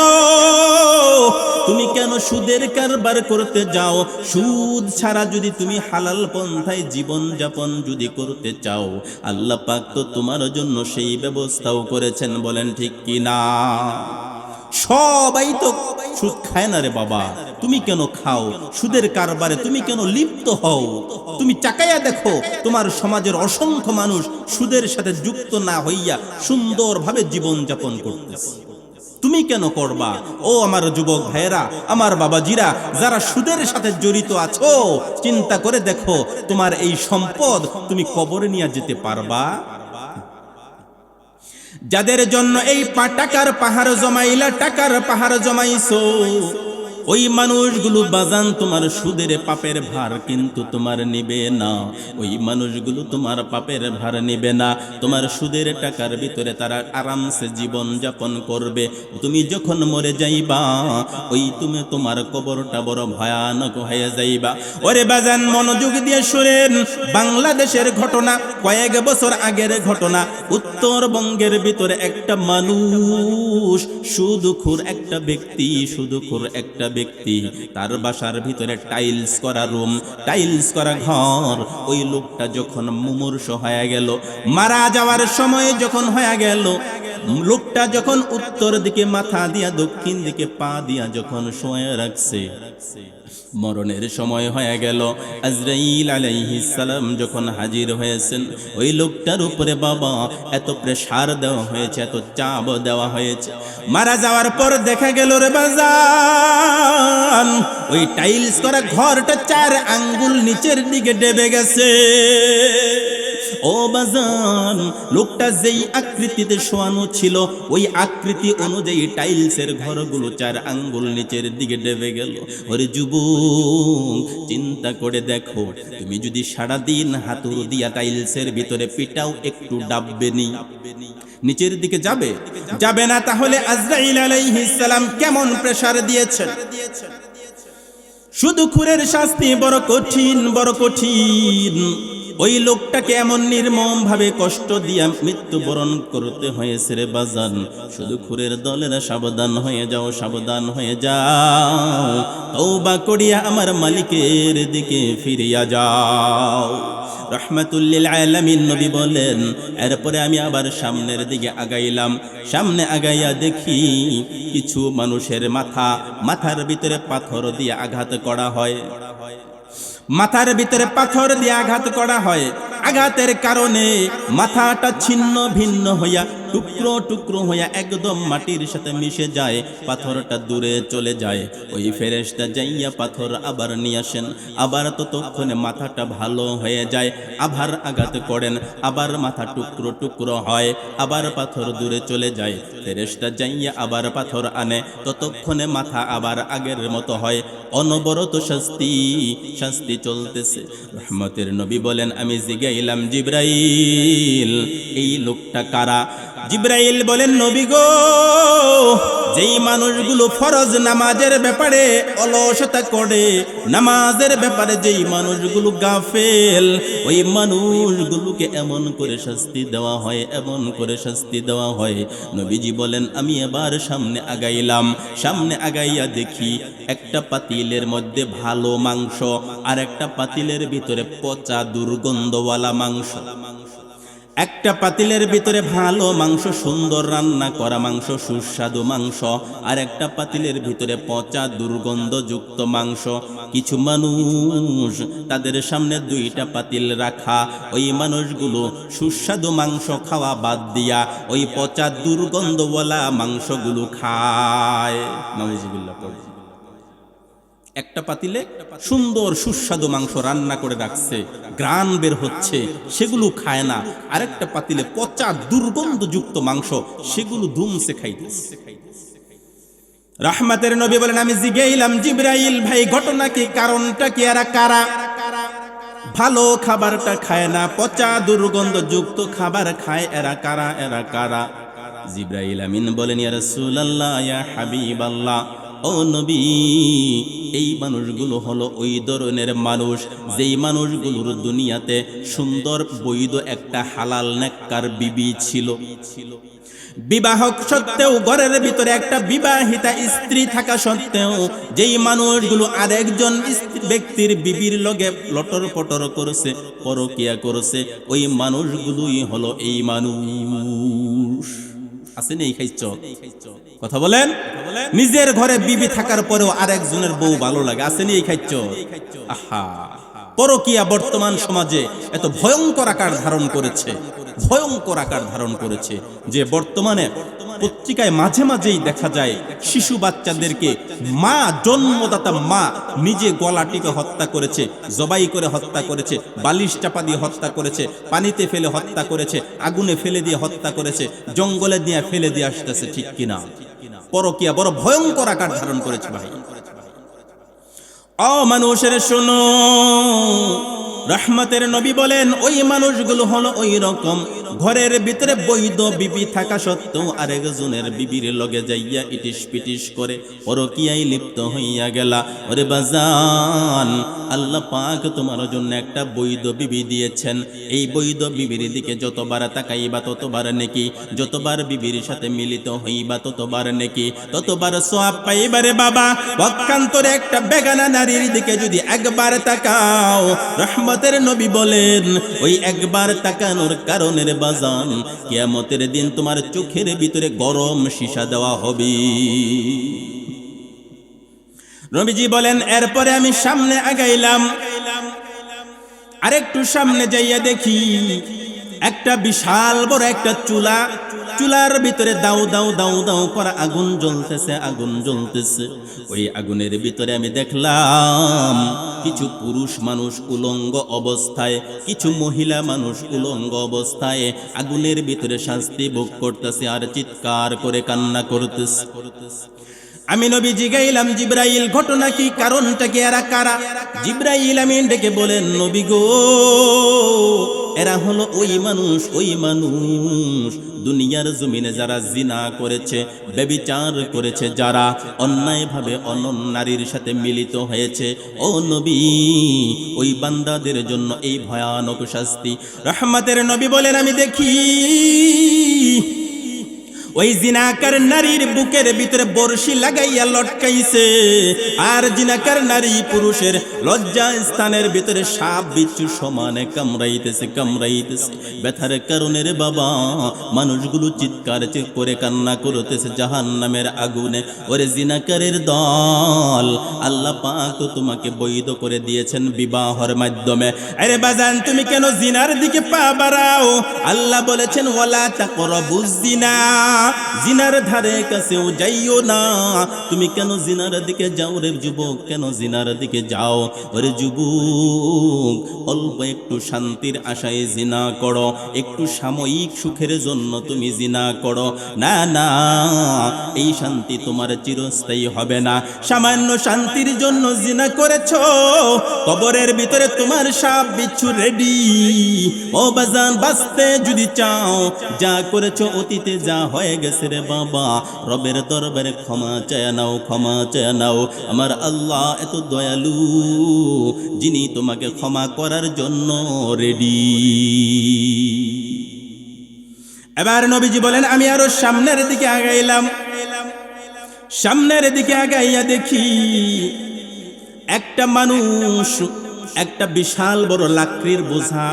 তুমি কেন সুদের কারবার করতে যাও? সুদ ছাড়া যদি তুমি হালাল পন্থায় জীবন যাপন যদি করতে চাও, আল্লাহ পাক তো তোমার জন্য সেই ব্যবস্থাও করেছেন। বলেন ঠিক কি না? সবাই তো সুদ খায় না রে বাবা, তুমি কেন খাও? সুদের কারবারে তুমি কেন লিপ্ত হও? তুমি চাকাইয়া দেখো, তোমার সমাজের অসংখ্য মানুষ সুদের সাথে যুক্ত না হইয়া সুন্দরভাবে জীবন যাপন করতেছে। তুমি কেন করবা? ও আমার যুবক ভাইয়েরা, আমার বাবাজিরা, যারা সুদের সাথে জড়িত আছো, চিন্তা করে দেখো, তোমার এই সম্পদ তুমি কবরে নিয়ে যেতে পারবা? যাদের জন্য এই টাকার পাহাড় জমাইলা, টাকার পাহাড় জমাইছো, ওই মানুষগুলো বাজান তোমার সুদের পাপের ভার কিন্তু তোমার নিবে না। ওই মানুষগুলো তোমার পাপের ভার নিবে না। তোমার সুদের টাকার ভিতরে তারা আরামসে জীবন যাপন করবে। তুমি যখন মরে যাইবা, ওই তুমি তোমার কবরটা বড় ভয়ানক হয়ে যাইবা। ওরে বাজান, মনোযোগ দিয়ে শুনেন, বাংলাদেশের ঘটনা, কয়েক বছর আগের ঘটনা। উত্তরবঙ্গের ভিতরে একটা মানুষ, সুদখোর একটা ব্যক্তি, সুদখোর একটা ব্যক্তি, তার বাসার ভিতরে টাইলস করা রুম, টাইলস করা ঘর। ওই লোকটা যখন মুমূর্ষ হয়ে গেল, মারা যাওয়ার সময় যখন হয়ে গেল, লোকটা যখন উত্তর দিকে মাথা দিয়া, দক্ষিণ দিকে পা দিয়া যখন শোয়ে রাখছে, মরণের সময় হয়ে গেল। আজরাইল আলাইহিস সালাম যখন হাজির হয়েছেন, ওই লোকটার উপরে বাবা এত প্রেসার দেওয়া হয়েছে, এত চাপ দেওয়া হয়েছে। মারা যাওয়ার পর দেখা গেল রে বাজান, ওই টাইলস করা ঘরটা 4 আঙ্গুল নিচের দিকে ডেবে গেছে। ও বাজান, লোকটা যেই আকৃতিতে শোয়ানো ছিল, ওই আকৃতি অনুযায়ী টাইলসের ঘরগুলো 4 আঙ্গুল নিচের দিকে ডেবে গেল। ওরে যুবক, চিন্তা করে দেখো, তুমি যদি সারাদিন হাতুর দিয়া টাইলসের ভিতরে পিটাও, একটু ডাববে নি? নিচের দিকে যাবে? যাবে না। তাহলে আজরাইল আলাইহিস সালাম কেমন প্রেসার দিয়েছেন? সুদখোরের শাস্তি বড় কঠিন, বড় কঠিন। ওই লোকটাকে এমন নির্মম ভাবে কষ্ট দিয়া মৃত্যুবরণ করতে হয়েছে রে বাজান। সুদখোরের দলেরা সাবধান হয়ে যাও, সাবধান হয়ে যাও, তওবা করিয়া আমার মালিকের দিকে ফিরিয়া যাও। রহমাতুল লিল আলামিন নবী বলেন, এরপরে আমি আবার সামনের দিকে আগাইলাম। সামনে আগাইয়া দেখি কিছু মানুষের মাথার ভিতরে পাথর দিয়ে আঘাত করা হয়। মাথার ভিতরে পাথর দিয়ে আঘাত করা হয়। আঘাতের কারণে মাথাটা ছিন্ন ভিন্ন হইয়া, টুকরো টুকরো হইয়া একদম মাটির সাথে মিশে যায়, পাথরটা দূরে চলে যায়। ওই ফেরেশতা যাইয়া পাথর আবার নিয়ে আসেন, আবার ততক্ষণে মাথাটা ভালো হয়ে যায়, আবার আঘাত করেন, আবার মাথা টুকরো টুকরো হয়, আবার পাথর দূরে চলে যায়। ফেরেশতা যাইয়া আবার পাথর আনে, ততক্ষণে মাথা আবার আগের মতো হয়। অনবরত শাস্তি চলতেছে। রহমতের নবী বলেন, আমি জিগাইলাম, জিবরাইল, এই লোকটা কারা? জিবরাইল বলেন, নবী গো, যেই মানুষগুলো ফরজ নামাজের ব্যাপারে অলসতা করে, নামাজের ব্যাপারে যেই মানুষগুলো গাফেল, ওই মানুষগুলোকে এমন করে শাস্তি দেওয়া হয়, এমন করে শাস্তি দেওয়া হয়। নবীজি বলেন, আমি এবার সামনে আগাইলাম, সামনে আগাইয়া দেখি একটা পাতিলের মধ্যে ভালো মাংস আর একটা পাতিলের ভিতরে পচা দুর্গন্ধওয়ালা মাংস। একটা পাতিলের ভিতরে ভালো মাংস, সুন্দর রান্না করা মাংস, সুস্বাদু মাংস, আর একটা পাতিলের ভিতরে পচা দুর্গন্ধযুক্ত মাংস। কিছু মানুষ তাদের সামনে দুইটা পাতিল রাখা, ওই মানুষগুলো সুস্বাদু মাংস খাওয়া বাদ দিয়া ওই পচা দুর্গন্ধওয়ালা মাংসগুলো খায়। নাউজুবিল্লাহ। একটা পাতিলে সুন্দর সুস্বাদু মাংস রান্না করে রাখছে, গ্রান বের হচ্ছে, সেগুলো খায় না। আরেকটা পাতিলে পচা দুর্গন্ধযুক্ত মাংস, সেগুলো ধুমসে খাইতেছে। রাহমাতের নবী বলেন, আমি জিজ্ঞাইলাম, জিবরাইল ভাই ঘটনা কি, কারণটা কি, এরা কারা? ভালো খাবারটা খায় না, পচা দুর্গন্ধযুক্ত খাবার খায়, এরা কারা, এরা কারা? জিবরাইল আমিন বলেন, ইয়া রাসূলুল্লাহ, ইয়া হাবিবাল্লাহ, ও নবী, এই মানুষগুলো হলো ওই ধরনের মানুষ যেই মানুষগুলোর দুনিয়াতে সুন্দর বৈধ একটা হালাল নেককার বিবি ছিল। বিবাহক সত্ত্বেও ঘরের ভিতরে একটা বিবাহিতা স্ত্রী থাকা সত্ত্বেও যেই মানুষগুলো আরেকজন ব্যক্তির বিবির লগে লটর পটর করেছে, পরকিয়া করেছে, ওই মানুষগুলোই হলো এই মানুষ। আসেনি এই খাইছ? কথা বলেন। নিজের ঘরে বিবি থাকার পরেও আরেকজনের বউ ভালো লাগে, আসেনি এই খাইছ? আহা, পরকিয়া বর্তমান সমাজে এত ভয়ঙ্কর আকার ধারণ করেছে, ভয়ঙ্কর আকার ধারণ করেছে যে বর্তমানে পত্রিকায় মাঝে মাঝেই দেখা যায় শিশু বাচ্চাদেরকে মা, জন্মদাতা মা নিজে গলা টিপে হত্যা করেছে, জবাই করে হত্যা করেছে, বালিশ চাপা দিয়ে হত্যা করেছে, পানিতে ফেলে হত্যা করেছে, আগুনে ফেলে দিয়ে হত্যা করেছে, জঙ্গলে দিয়ে ফেলে দিয়ে আসতেছে। ঠিক কিনা? পরকিয়া বড় ভয়ঙ্কর আকার ধারণ করেছে ভাই। ও মানুষের শোনো, রহমতের নবী বলেন, ওই মানুষগুলো হলো ওই রকম ঘরের ভিতরে বৈধ বিবি থাকা সত্ত্বেও আরেকজনের বিবির লগে যাইয়া ইটিস পিটিস করে পরকিয়ায় লিপ্ত হইয়া গেলা। ওরে বাজান, আল্লাহ পাক তোমার জন্য একটা বৈধ বিবি দিয়েছেন, এই বৈধ বিবির দিকে যতবার তাকাইবা ততবার নেকি, যতবার বিবির সাথে মিলিত হইবা ততবার নেকি, ততবার সওয়াব পাইবারে বাবা। পক্ষান্তরে একটা বেগানা নারীর দিকে যদি একবার তাকাও, রহমতের নবী বলেন, ওই একবার তাকানোর কারণে বাজান কিয়ামতের দিন তোমার চোখের ভিতরে গরম সীসা দেওয়া হবে। নবীজি বলেন, এরপরে আমি সামনে আগাইলাম, আরেকটু সামনে যাইয়া দেখি একটা বিশাল বড় একটা চুলা, চুলার ভিতরে দাউ দাউ দাউ দাউ করা আগুন জ্বলতেছে, আগুন জ্বলতেছে। ওই আগুনের ভিতরে আমি দেখলাম কিছু পুরুষ মানুষ উলঙ্গ অবস্থায়, কিছু মহিলা মানুষ উলঙ্গ অবস্থায় আগুনের ভিতরে শাস্তি ভোগ করতেছে আর চিৎকার করে কান্না করতেছে। আমি নবী জিগাইলাম, জিবরাইল ঘটনা কি, কারণটা কি, এরা কারা? জিবরাইল আমিন ডেকে বলেন, নবী গো, এরা হলো ওই মানুষ, ওই মানুষ দুনিয়ার জমিনে যারা জিনা করেছে, ব্যভিচার করেছে, যারা অন্যায়ভাবে অন্য নারীর সাথে মিলিত হয়েছে। ও নবী, ওই বান্দাদের জন্য এই ভয়ানক শাস্তি। রহমতের নবী বলেন, আমি দেখি ওই জিনাকার নারীর বুকের ভিতরে বর্ষি লাগাইয়া লটকাইছে, আর জিনাকার নারী পুরুষের লজ্জা স্থানের ভিতরে সাপ বিচ্ছু সমানে কামড়াইতেছে, কামড়াইতেছে। ব্যথার কারণে রে বাবা মানুষগুলো চিৎকার করে কান্না করতেছে জাহান্নামের আগুনে। ওরে জিনাকারের দল, আল্লাহ পাক তো তোমাকে বৈধ করে দিয়েছেন বিবাহর মাধ্যমে। আরে বাজান, তুমি কেন জিনার দিকে পা বাড়াও? আল্লাহ বলেছেন, ওয়ালা তাকরাবুজ জিনা, জিনার ধারে কাছেও যাইও না। তুমি কেন জিনার দিকে যাও রে যুবক, কেন জিনার দিকে যাও? ওরে যুবক, অল্প একটু শান্তির আশায় জিনা করো, একটু সাময়িক সুখের জন্য তুমি জিনা করো। না না, এই শান্তি তোমার চিরস্থায়ী হবে না। সামান্য শান্তির জন্য জিনা করেছো, কবরের ভিতরে তোমার সাপ বিচ্ছু রেডি। ও বাজান, বাঁচতে যদি চাও, যা করেছো অতীতে যা হয় হয়ে গেছে রে বাবা, রবের দরবারে ক্ষমা চেয়ে নাও, ক্ষমা চেয়ে নাও। আমার আল্লাহ এত দয়ালু, যিনি তোমাকে ক্ষমা করার জন্য রেডি। এবার নবীজি বলেন আমি আরো সামনের দিকে আগাইলাম। সামনের দিকে আগাইয়া দেখি একটা মানুষ একটা বিশাল বড় লাকড়ির বোঝা,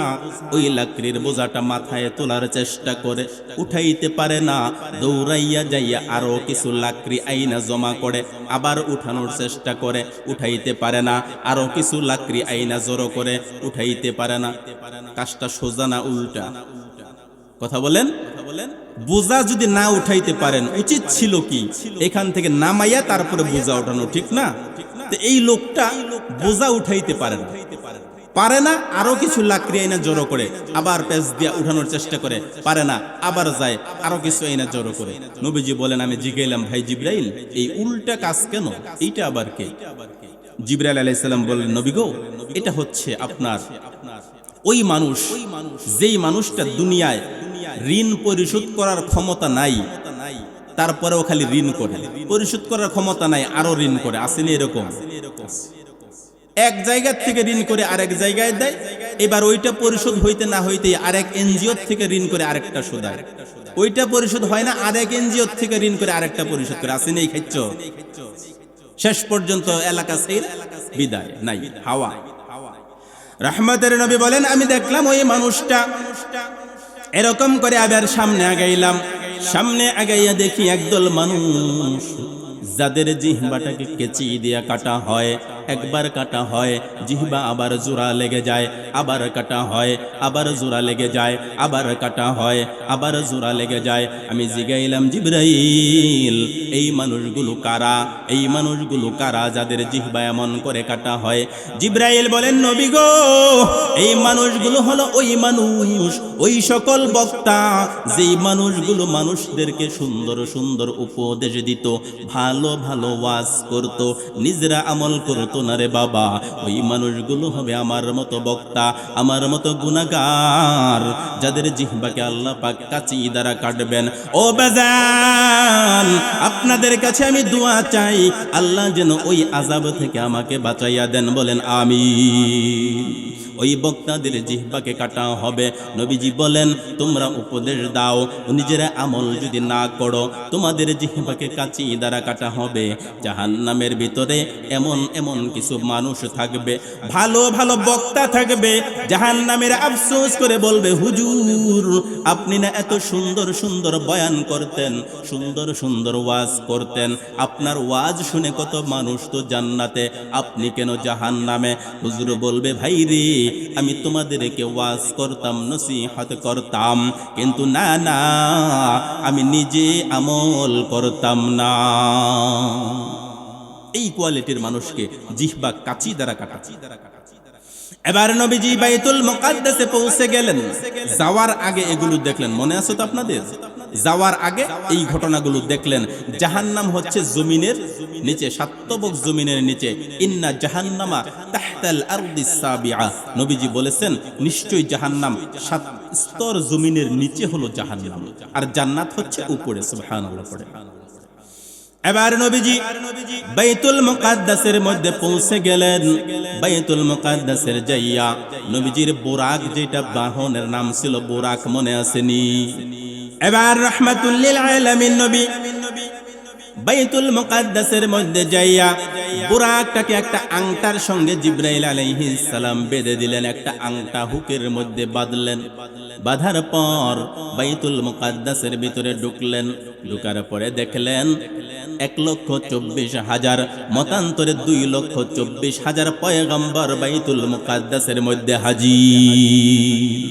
ওই লাকড়ির বোঝাটা মাথায় তোলার চেষ্টা করে, উঠাইতে পারে না। দৌড়াইয়া যাইয়া আরো কিছু লাকড়ি আইনা জমা করে, আবার উঠানোর চেষ্টা করে, উঠাইতে পারে না। আরো কিছু লাকড়ি আইনা জড়ো করে, উঠাইতে পারে না। কাজটা সোজা না উল্টা? কথা বলেন। বোঝা যদি না উঠাইতে পারেন, উচিত ছিল কি এখান থেকে নামাইয়া তারপরে বোঝা উঠানো, ঠিক না? তো এই লোকটা বোঝা উঠাইতে পারে না, আরো কিছু লাকড়ি আইনা জড়ো করে, আবার পেঁচ দিয়া উঠানোর চেষ্টা করে, পারে না, আবার যায় আরো কিছু আইনা জড়ো করে। নবীজি বলেন আমি জিজ্ঞাইলাম ভাই জিবরাইল, এই উল্টা কাজ কেন? এইটা আবার কে? জিবরাইল আলাইহিস সালাম বললেন নবী গো, এটা হচ্ছে আপনার ওই মানুষ, যেই মানুষটা দুনিয়ায় ঋণ পরিশোধ করার ক্ষমতা নাই, তারপরেও খালি ঋণ করে, পরিশোধ করার ক্ষমতা নাই আরো ঋণ করে। আসেনি এরকম? এক জায়গা থেকে ঋণ করে আরেক জায়গায় দেয়, এবার ওইটা পরিশোধ হইতে না হইতে আরেক এনজিও থেকে ঋণ করে আরেকটা শোধায়, ওইটা পরিশোধ হয় না, আরেক এনজিও থেকে ঋণ করে আরেকটা পরিশোধ করে। আসেনি এই খাচ্ছ? শেষ পর্যন্ত এলাকা ছেড়ে বিদায় নাই, হাওয়া। রহমতের নবী বলেন আমি দেখলাম ওই মানুষটা এরকম করে, আবার সামনে আগাইলাম। সামনে আগাইয়া দেখি একদল মানুষ যাদের জিহ্বাটাকে কেচি দিয়া কাটা হয়, একবার কাটা হয় জিহ্বা আবার জোড়া লেগে যায়, আবার কাটা হয়, আবার জোড়া লেগে যায়, আবার কাটা হয়, আবার জোড়া লেগে যায়। আমি জিগাইলাম জিবরাইল, এই মানুষগুলো কারা? এই মানুষগুলো কারা যাদের জিহ্বা এমন করে কাটা হয়? জিবরাইল বলেন নবী গো, এই মানুষগুলো হলো ওই মানুষ, ওই সকল বক্তা যেই মানুষগুলো মানুষদেরকে সুন্দর সুন্দর উপদেশ দিত, ভালো ভালো ওয়াজ করত, নিজেরা আমল করত না রে বাবা। ওই মানুষগুলো হবে আমার মতো বক্তা, আমার মতো গুনাহগার, যাদের জিহ্বাকে আল্লাহ পাক কাঁচি দ্বারা কাটবেন। ও বাজান, আপনাদের কাছে আমি দোয়া চাই, আল্লাহ যেন ওই আযাব থেকে আমাকে বাঁচাইয়া দেন, বলেন আমিন। ওই বক্তাদের জিহ্বাকে কাটা হবে। নবীজি বলেন তোমরা উপদেশ দাও, নিজেরা আমল যদি না করো তোমাদের জিহ্বাকে কাঁচি দ্বারা কাটা হবে। জাহান্নামের ভিতরে এমন এমন কিছু মানুষ থাকবে, ভালো ভালো বক্তা থাকবে, জাহান্নামের আফসোস করে বলবে হুজুর আপনি না এত সুন্দর সুন্দর বয়ান করতেন, সুন্দর সুন্দর ওয়াজ করতেন, আপনার ওয়াজ শুনে কত মানুষ তো জান্নাতে, আপনি কেন জাহান্নামে? হুজুর বলবে ভাই রে, আমি তোমাদেরকে ওয়াজ করতাম, নসিহত করতাম, কিন্তু না না, আমি নিজে আমল করতাম না। এই কোয়ালিটির মানুষকে জিহ্বা কাঁচি দ্বারা কাটা। এবার নবীজি বাইতুল মুকাদ্দাসে পৌঁছে গেলেন। যাওয়ার আগে এগুলো দেখলেন, মনে আছে তো আপনাদের? যাওয়ার আগে এই ঘটনাগুলো দেখলেন। জাহান্নাম হচ্ছে জমিনের নিচে, সাতবক জমিনের নিচে। ইন্না জাহান্নামা তাহতাল আরদিস সাবিআ, নবীজি বলেছেন নিশ্চয়ই জাহান্নাম 7 স্তর জমিনের নিচে হলো জাহান্নাম, আর জান্নাত হচ্ছে উপরে। সুবহানাল্লাহ পড়ে। এবার নবীজি বাইতুল মুকাদ্দাসের মধ্যে পৌঁছে গেলেন। বাইতুল মুকাদ্দাসের যাইয়া নবীজির বুরাক, যেটা বাহনের নাম ছিল বুরাক, মনে আসেনি? এবার রাহমাতুল লিল আলামিন নবী বাইতুল মুকাদ্দাসের মধ্যে যাইয়া বুরাকটাকে একটা আংটার সঙ্গে জিবরাইল আলাইহিস সালাম বেঁধে দিলেন, একটা আংটা হুকের মধ্যে বাঁধলেন। বাঁধার পর বাইতুল মুকাদ্দাসের ভিতরে ঢুকলেন। ঢুকার পরে দেখলেন 1,24,000, মতান্তরে 2,24,000 পয়গম্বর বাইতুল মুকাদ্দাসের মধ্যে হাজির।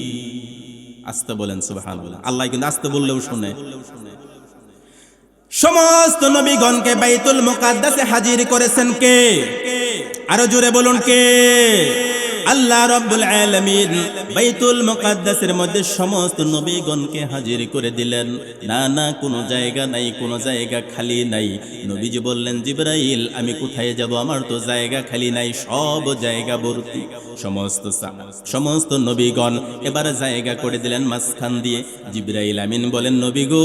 আস্তে বলেন সুবহানাল্লাহ। আল্লাহ কিন্তু আস্তে বললেও শুনে। সমস্ত নবীগণকে বাইতুল মুকাদ্দাসে হাজির করেছেন কে? আরো জোরে বলুন কে? আল্লাহ রাব্বুল আলামিন বাইতুল মুকাদ্দাসের মধ্যে সমস্ত নবীগণকে হাজির করে দিলেন। না না, কোনো জায়গা নাই, কোনো জায়গা খালি নাই। নবীজি বললেন, জিবরাইল আমি কোথায় যাব, আমার তো জায়গা খালি নাই, সব জায়গা ভর্তি। সমস্ত নবীগণ এবার জায়গা করে দিলেন মাঝখান দিয়ে। জিবরাইল আমিন বলেন, নবী গো,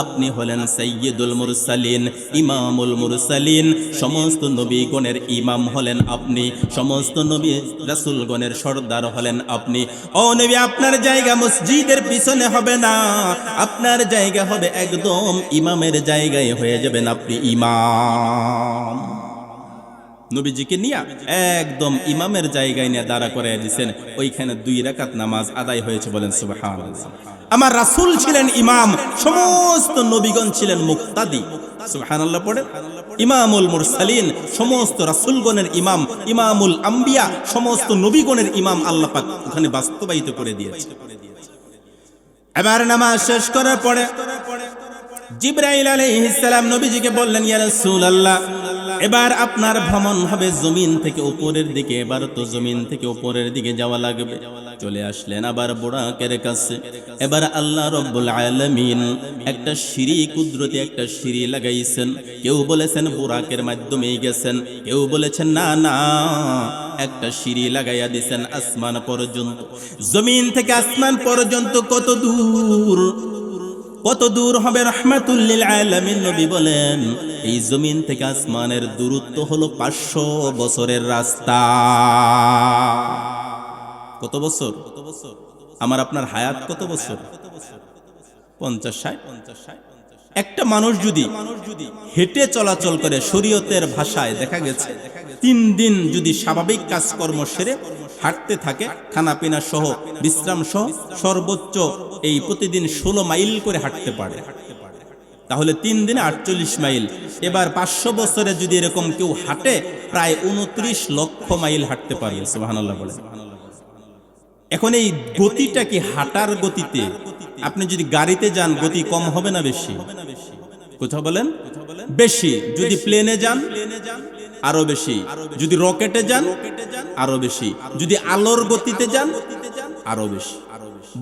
আপনি হলেন সাইয়্যিদুল মুরসালিন, ইমামুল মুরসালিন। সমস্ত নবীগণের ইমাম হলেন আপনি, সমস্ত নবী রাসূলগণের সর্দার হলেন আপনি। ও নবী, আপনার জায়গা মসজিদের পিছনে হবে না, আপনার জায়গা হবে একদম ইমামের জায়গায়, হয়ে যাবেন আপনি ইমাম। নবীজিকে নিয়ে একদম ইমামের জায়গায় নিয়ে দাঁড়া করে দিয়েছেন। ওইখানে 2 রাকাত নামাজ আদায় হয়েছে, বলেন সুবহানাল্লাহ। আমার রাসূল ছিলেন ইমাম, সমস্ত নবীগণ ছিলেন মুক্তাদি। সুবহানাল্লাহ পড়ে। ইমামুল মুরসালিন, সমস্ত রাসূলগণের ইমাম, ইমামুল আম্বিয়া, সমস্ত নবীগণের ইমাম আল্লাহ পাক ওখানে বাস্তবায়িত করে দিয়েছে। এবার নামাজ শেষ করার পরে জিবরাইল আলাইহিস সালাম নবীজিকে বললেন, ইয়া রাসূলুল্লাহ, এবার আপনার ভ্রমণ হবে জমিন থেকে উপরের দিকে, এবার তো জমিন থেকে উপরের দিকে যাওয়া লাগবে। চলে আসলেন আবার বুরাকের কাছে। এবার আল্লাহ রাব্বুল আলামিন একটা সিঁড়ি, কুদরতি একটা সিঁড়ি লাগাইছেন। কেউ বলেছেন বুরাকের মাধ্যমেই গেছেন, কেউ বলেছেন না না, একটা সিঁড়ি লাগাইয়া দিয়েছেন আসমান পর্যন্ত। জমিন থেকে আসমান পর্যন্ত কত দূর, কত দূর হবে? রাহমাতুল লিল আলামিন নবী বলেন, এই জমিন থেকে আসমানের দূরত্ব হলো 500 বছরের রাস্তা। কত বছর? আমার আপনার হায়াত কত বছর? 50-60। একটা মানুষ যদি হেঁটে চলাচল করে, শরীয়তের ভাষায় দেখা গেছে 3 দিন যদি স্বাভাবিক কাজকর্ম সেরে হাঁটতে থাকে, খানা পিনা সহ, বিশ্রাম সহ, সর্বোচ্চ এই প্রতিদিন 16 মাইল করে হাঁটতে পারে, তাহলে 3 দিনে 48 মাইল। এবার 500 বছরে যদি এরকম কেউ হাঁটে, প্রায় 29 লক্ষ মাইল হাঁটতে পারে। সুবহানাল্লাহ বলে। এখন এই গতিটা কি হাঁটার গতিতে? আপনি যদি গাড়িতে যান গতি কম হবে না বেশি? কোথাও বলেন বেশি। যদি প্লেনে যান আরো বেশি, যদি রকেটে যান আরো বেশি, যদি আলোর গতিতে যান আরো বেশি,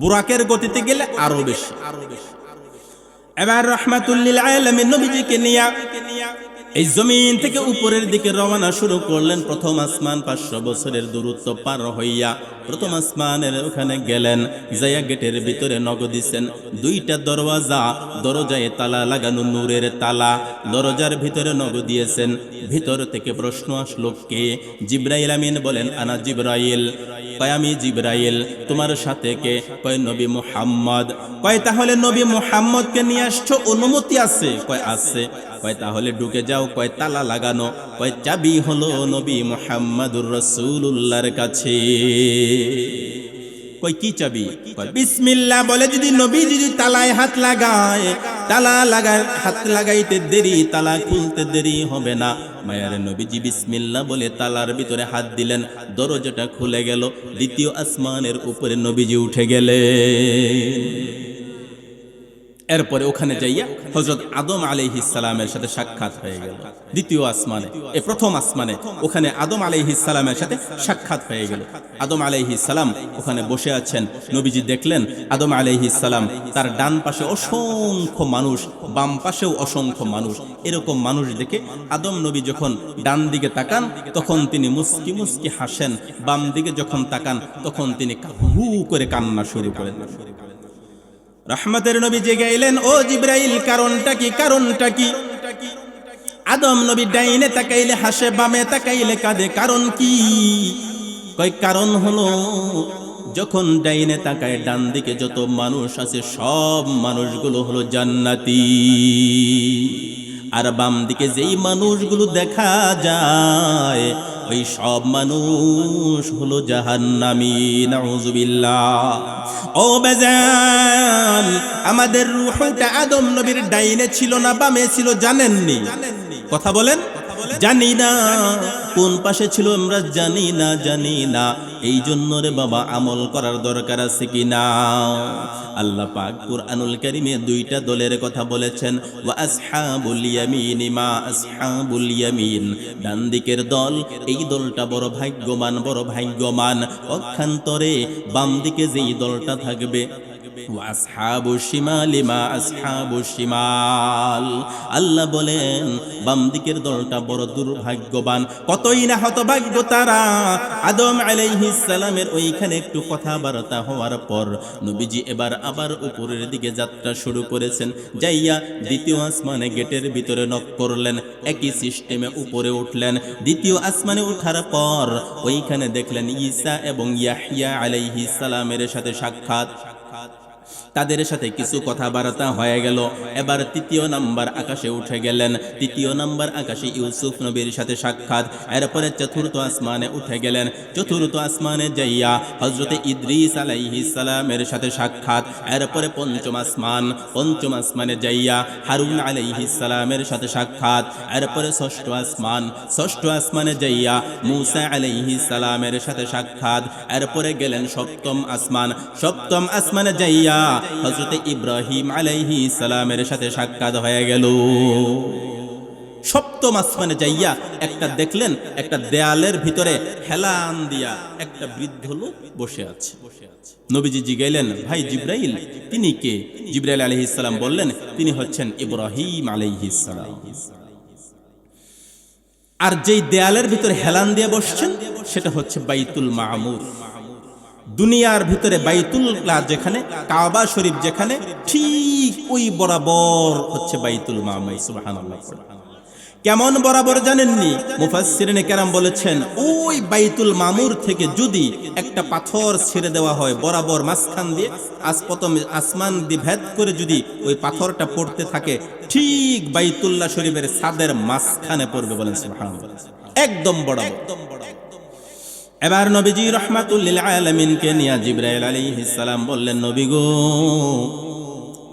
বুরাকের গতিতে গেলে আরো বেশি। এবার রাহমাতুল লিল আলামিন নবীজিকে নিয়ে এই জমিন থেকে উপরের দিকে রওনা শুরু করলেন। প্রথম আসমান 500 বছরের দূরত্ব পার হইয়া প্রথম আসমানের ওখানে গেলেন। যাইয়া গেটের ভিতরে নক দিছেন। 2টা দরওয়াজা, দরজায় তালা লাগানো, নূরের তালা। দরজার ভিতরে নক দিয়েছেন। ভিতর থেকে প্রশ্ন আসলো, কে? জিবরাইল আমিন বলেন, আনা জিবরাইল। কয়, আমি জিবরাইল। তোমার সাথে কে? কয়, নবী মুহাম্মদ। কয়, তাহলে নবী মুহাম্মদকে নিয়ে আসছো, অনুমতি আছে? কয়, আছে। কয়, তাহলে ঢুকে যাও। কয়, তালা লাগানো। কয়, চাবি হলো নবী মুহাম্মদুর রাসূলুল্লাহর কাছে। কয়, কি চাবি? কয়, বিসমিল্লাহ বলে যদি নবী যদি তালায় হাত লাগায়, হাত লাগাইতে দেরি, তালা খুলতে দেরি হবে না। মায়ার নবীজি বিসমিল্লাহ বলে তালার ভিতরে হাত দিলেন, দরজাটা খুলে গেল। দ্বিতীয় আসমানের উপরে নবীজি উঠে গেলেন। এরপরে ওখানে যাইয়া হযরত আদম আলাইহিস সালামের সাথে সাক্ষাৎ হয়ে গেল। দ্বিতীয় আসমানে, প্রথম আসমানে ওখানে আদম আলাইহিস সালামের সাথে সাক্ষাৎ হয়ে গেল। আদম আলাইহিস সালাম ওখানে বসে আছেন। নবীজি দেখলেন আদম আলাইহিস সালাম, তার ডান পাশে অসংখ্য মানুষ, বাম পাশেও অসংখ্য মানুষ। এরকম মানুষ দেখে আদম নবী যখন ডান দিকে তাকান তখন তিনি মুস্কি মুস্কি হাসেন, বাম দিকে যখন তাকান তখন তিনি হু করে কান্না শুরু করেন। রহমতের নবী জেগে এলেন, ও জিবরাইল, কারণটা কি? কারণটা কি? আদম নবী ডাইনে তাকাইলে হাসে, বামে তাকাইলে কাঁদে, কারণ কি? কয়, কারণ হলো যখন ডাইনে তাকায় ডান দিকে যত মানুষ আছে সব মানুষগুলো হলো জান্নাতি, আর বাম দিকে যেই মানুষগুলো দেখা যায় ওই সব মানুষ হলো জাহান্নামী। নাউযুবিল্লাহ। ও বাজান, আমাদের রূহটা আদম নবীর ডাইনে ছিল না বামে ছিল জানেননি? কথা বলেন। জানি না কোন পাশে ছিল, আমরা জানি না। এই জন্য রে বাবা আমল করার দরকার আছে কিনা? আল্লাহ পাক কুরআনুল কারীমে দুইটা দলের কথা বলেছেন, ওয়া আসহাবুল ইয়ামিন মা আসহাবুল ইয়ামিন, ডান দিকের দল, এই দলটা বড় ভাগ্যবান, বড় ভাগ্যবান। পক্ষান্তরে বাম দিকে যেই দলটা থাকবে, ওয়া আসহাবুশ শিমালি মা আসহাবুশ শিমাল, আল্লাহ বলেন বাম দিকের দলটা বড় দুর্ভাগ্যবান। কতই না হতভাগ্য তারা। আদম আলাইহিস সালামের ওইখানে একটু কথাবার্তা হওয়ার পর নবীজি এবার আবার উপরের দিকে যাত্রা শুরু করেছেন। যাইয়া দ্বিতীয় আসমানে গেটের ভিতরে নক করলেন, একই সিস্টেমে উপরে উঠলেন। দ্বিতীয় আসমানে ওঠার পর ওইখানে দেখলেন ঈসা এবং ইয়াহইয়া আলাইহিস সালামের সাথে সাক্ষাৎ। তাদের সাথে কিছু কথাবার্তা হয়ে গেল। এবার তৃতীয় নাম্বার আকাশে উঠে গেলেন। তৃতীয় নাম্বার আকাশে ইউসুফ নবীর সাথে সাক্ষাৎ। এরপরে চতুর্থ আসমানে উঠে গেলেন। চতুর্থ আসমানে যাইয়া হযরতে ইদ্রিস আলাইহিস সালামের সাথে সাক্ষাৎ। এরপরে পঞ্চম আসমানে যাইয়া হারুন আলাইহিস সালামের সাথে সাক্ষাৎ। এরপরে ষষ্ঠ আসমানে যাইয়া মূসা আলাইহিস সালামের সাথে সাক্ষাৎ। এরপরে গেলেন সপ্তম আসমানে যাইয়া হযরতে ইব্রাহিম আলাইহিস সালামের সাথে সাক্ষাৎ হয়ে গেল। সপ্তম আসমানে যাইয়া একটা দেখলেন, একটা দেয়ালের ভিতরে হেলান দিয়া একটা বৃদ্ধ লোক বসে আছে। নবীজি জিগাইলেন, ভাই জিব্রাইল, তিনি কে? জিব্রাইল আলাইহিস সালাম বললেন, তিনি হচ্ছেন ইব্রাহিম আলাইহিস সালাম। আর যেই দেয়ালের ভিতরে হেলান দিয়ে বসছেন সেটা হচ্ছে বাইতুল মামুর। দুনিয়ার ভিতরে বাইতুল্লাহ যেখানে, কাবা শরীফ যেখানে, ঠিক ওই বরাবর হচ্ছে বাইতুল মামুর। সুবহানাল্লাহ। কেমন বরাবর জানেননি? মুফাসসিরিনে কেরাম বলেছেন, ওই বাইতুল মামুর থেকে যদি একটা পাথর ছেড়ে দেওয়া হয় বরাবর মাঝখান দিয়ে, প্রথমে আসমান দিয়ে ভেদ করে যদি ওই পাথরটা পড়তে থাকে, ঠিক বাইতুল্লাহ শরীফের ছাদের মাঝখানে পড়বে। বলেন সুবহানাল্লাহ। একদম বরাবর। এবার নবীজি রাহমাতুল লিল আলামিনকে নিয়ে জিবরাইল আলাইহিস সালাম বললেন, নবী গো,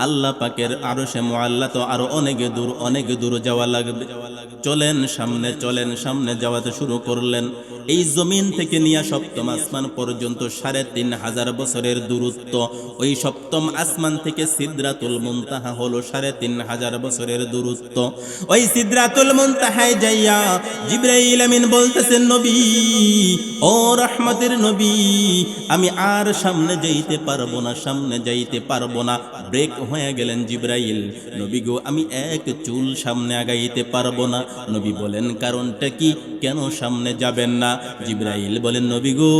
আল্লাহ পাকের আরশে মুআল্লা তো আরো অনেক দূর যাওয়া লাগবে। চলেন সামনে যাওয়াতে শুরু করলেন। এই জমিন থেকে নিয়ে সপ্তম আসমান পর্যন্ত ৩৫০০ বছরের দূরত্ব। ওই সপ্তম আসমান থেকে সিদরাতুল মুনতাহা হলো ৩৫০০ বছরের দূরত্ব। ওই সিদরাতুল মুনতাহায় যাইয়া জিবরাইল আমিন বলতেছেন, নবী, ও রহমতের নবী, আমি আর সামনে যাইতে পারবো না। ব্রেক হয়ে গেলেন জিবরাইল। নবী গো, আমি এক চুল সামনে আগাইতে পারবো না। নবী বলেন, কারণটা কি? কেন সামনে যাবেন না? জিবরাইল বলেন, নবী গো,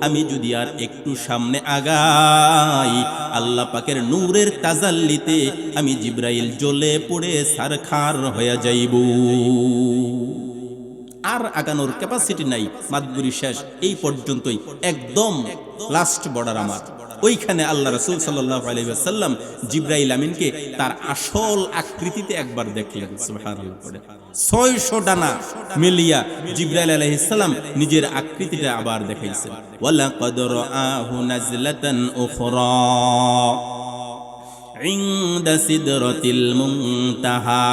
আমি যদি আর একটু সামনে আগাই, আল্লাহ পাকের নূরের তাজাল্লিতে আমি জিবরাইল জ্বলে পড়ে সারখার হয়ে যাইব। আর আগানোর ক্যাপাসিটি নাই, মাতবুরি শেষ, এই পর্যন্তই, একদম লাস্ট বর্ডার আমার। ওইখানে আল্লাহ রাসূল সাল্লাল্লাহু আলাইহি ওয়াসাল্লাম জিবরাইল আমিনকে তার আসল আকৃতিতে একবার দেখলেন। সুবহানাল্লাহ। ৬০০ ডানা মিলিয়া জিবরাইল আলাইহিস সালাম নিজের আকৃতিটা আবার দেখাইছেন। ওয়ালাকাদ রাআহু নাজলাতান উখরা ইনদা সিদরাতিল মুনতাহা।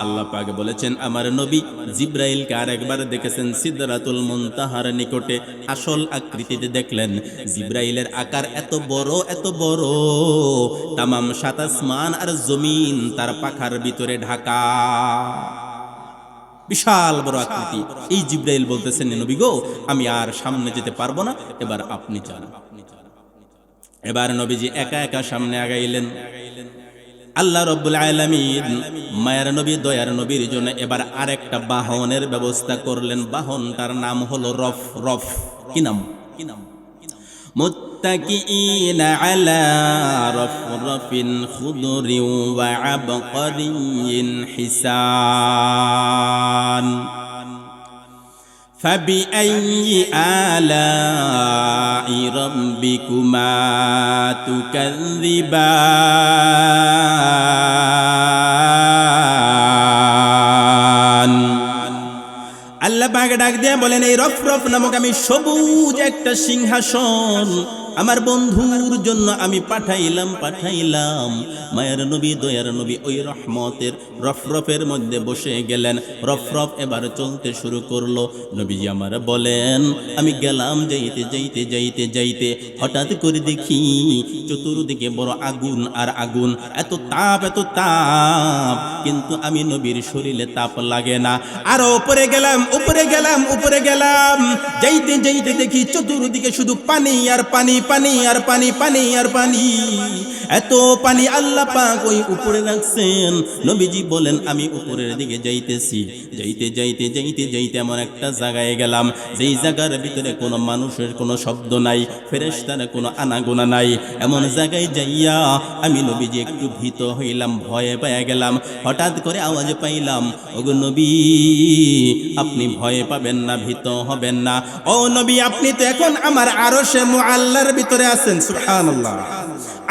আল্লাহ পাক বলেছেন, আমার নবী জিবরাইলকে আরেকবার দেখেছেন সিদরাতুল মুনতাহার নিকটে, আসল আকৃতিতে দেখলেন। জিবরাইলের আকার এত বড়, তামাম ৭ আসমান আর জমিন তার পাখার ভিতরে ঢাকা। বিশাল বড় আকৃতি। এই জিবরাইল বলতেছেন, নবী গো, আমি আর সামনে যেতে পারবো না, এবার আপনি যান। এবার নবীজি একা সামনে আগাইলেন। আল্লাহ রাব্বুল আলামিন মায়ের নবী, দয়ার নবীর জন্য এবার আরেকটা বাহনের ব্যবস্থা করলেন। বাহনটার নাম হলো রফ। কি নাম? মুত্তাকিইনা আলা রফরফিন খুদরিন ওয়া আবকারিয়্যিন হিসান। فبأي آلاء ربكما تكذبان। আল্লাহ পাক ডাক দিয়ে বলেন, এই রফরফ নামক আমি সবুজ একটা সিংহাসন আমার বন্ধুর জন্য আমি পাঠাইলাম মায়ের নবী দয়ার নবী ওই রহমতের রফরফের মধ্যে বসে গেলেন। রফরফ এবার চলতে শুরু করলো। নবীজি আমার বলেন, আমি গেলাম যাইতে হঠাৎ করে দেখি চতুর্দিকে বড় আগুন আর আগুন, এত তাপ কিন্তু আমি নবীর শরীরে তাপ লাগে না। আরো উপরে গেলাম যাইতে দেখি চতুর্দিকে শুধু পানি আর পানি, এত পানি আল্লাহ পাক ওই উপরে রাখছেন। নবীজি বলেন, আমি উপরের দিকে যাইতেছি। যাইতে এমন একটা জায়গায় গেলাম যেই জায়গার ভিতরে কোনো মানুষের কোনো শব্দ নাই, ফেরেশতার কোনো আনাগোনা নাই। এমন জায়গায় যাইয়া আমি নবীজি একটু ভীত হইলাম, ভয়ে পেয়ে গেলাম। হঠাৎ করে আওয়াজ পাইলাম, ওগো নবী, আপনি ভয় পাবেন না, ভীত হবেন না। ও নবী, আপনি তো এখন আমার আরশে মুআল্লার ভিতরে আছেন। সুবহানাল্লাহ,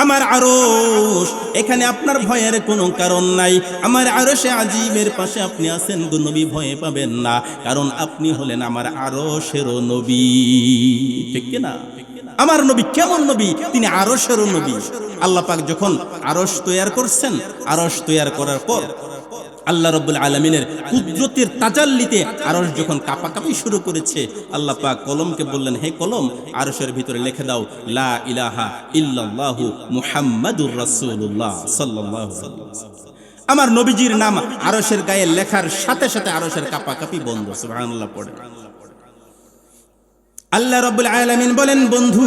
আমার আরশ, এখানে আপনার ভয়ের কোনো কারণ নাই। আমার আরশে আজিমের পাশে আপনি আছেন গো নবী, ভয় পাবেন না, কারণ আপনি হলেন আমার আরশেরও নবী। ঠিক কি না? আমার নবী কেমন নবী? তিনি আরশেরও নবী। আল্লাহ পাক যখন আরশ তৈয়ার করছেন, আরশ তৈয়ার করার পর আল্লাহ রাব্বুল আলামিনের কুদরতের তাজাল্লিতে আরশ যখন কাঁপাকাঁপি শুরু করেছে, আল্লাহ পাক কলমকে বললেন, হে কলম, আরশের ভিতরে লিখে দাও লা ইলাহা ইল্লাল্লাহু মুহাম্মাদুর রাসূলুল্লাহ সাল্লাল্লাহু আলাইহি ওয়াসাল্লাম। আমার নবীজির নাম আরশের গায়ে লেখার সাথে সাথে আরশের কাঁপাকাঁপি বন্ধ। সুবহানাল্লাহ পড়ে। আল্লাহ রাব্বুল আলামিন বলেন, বন্ধু,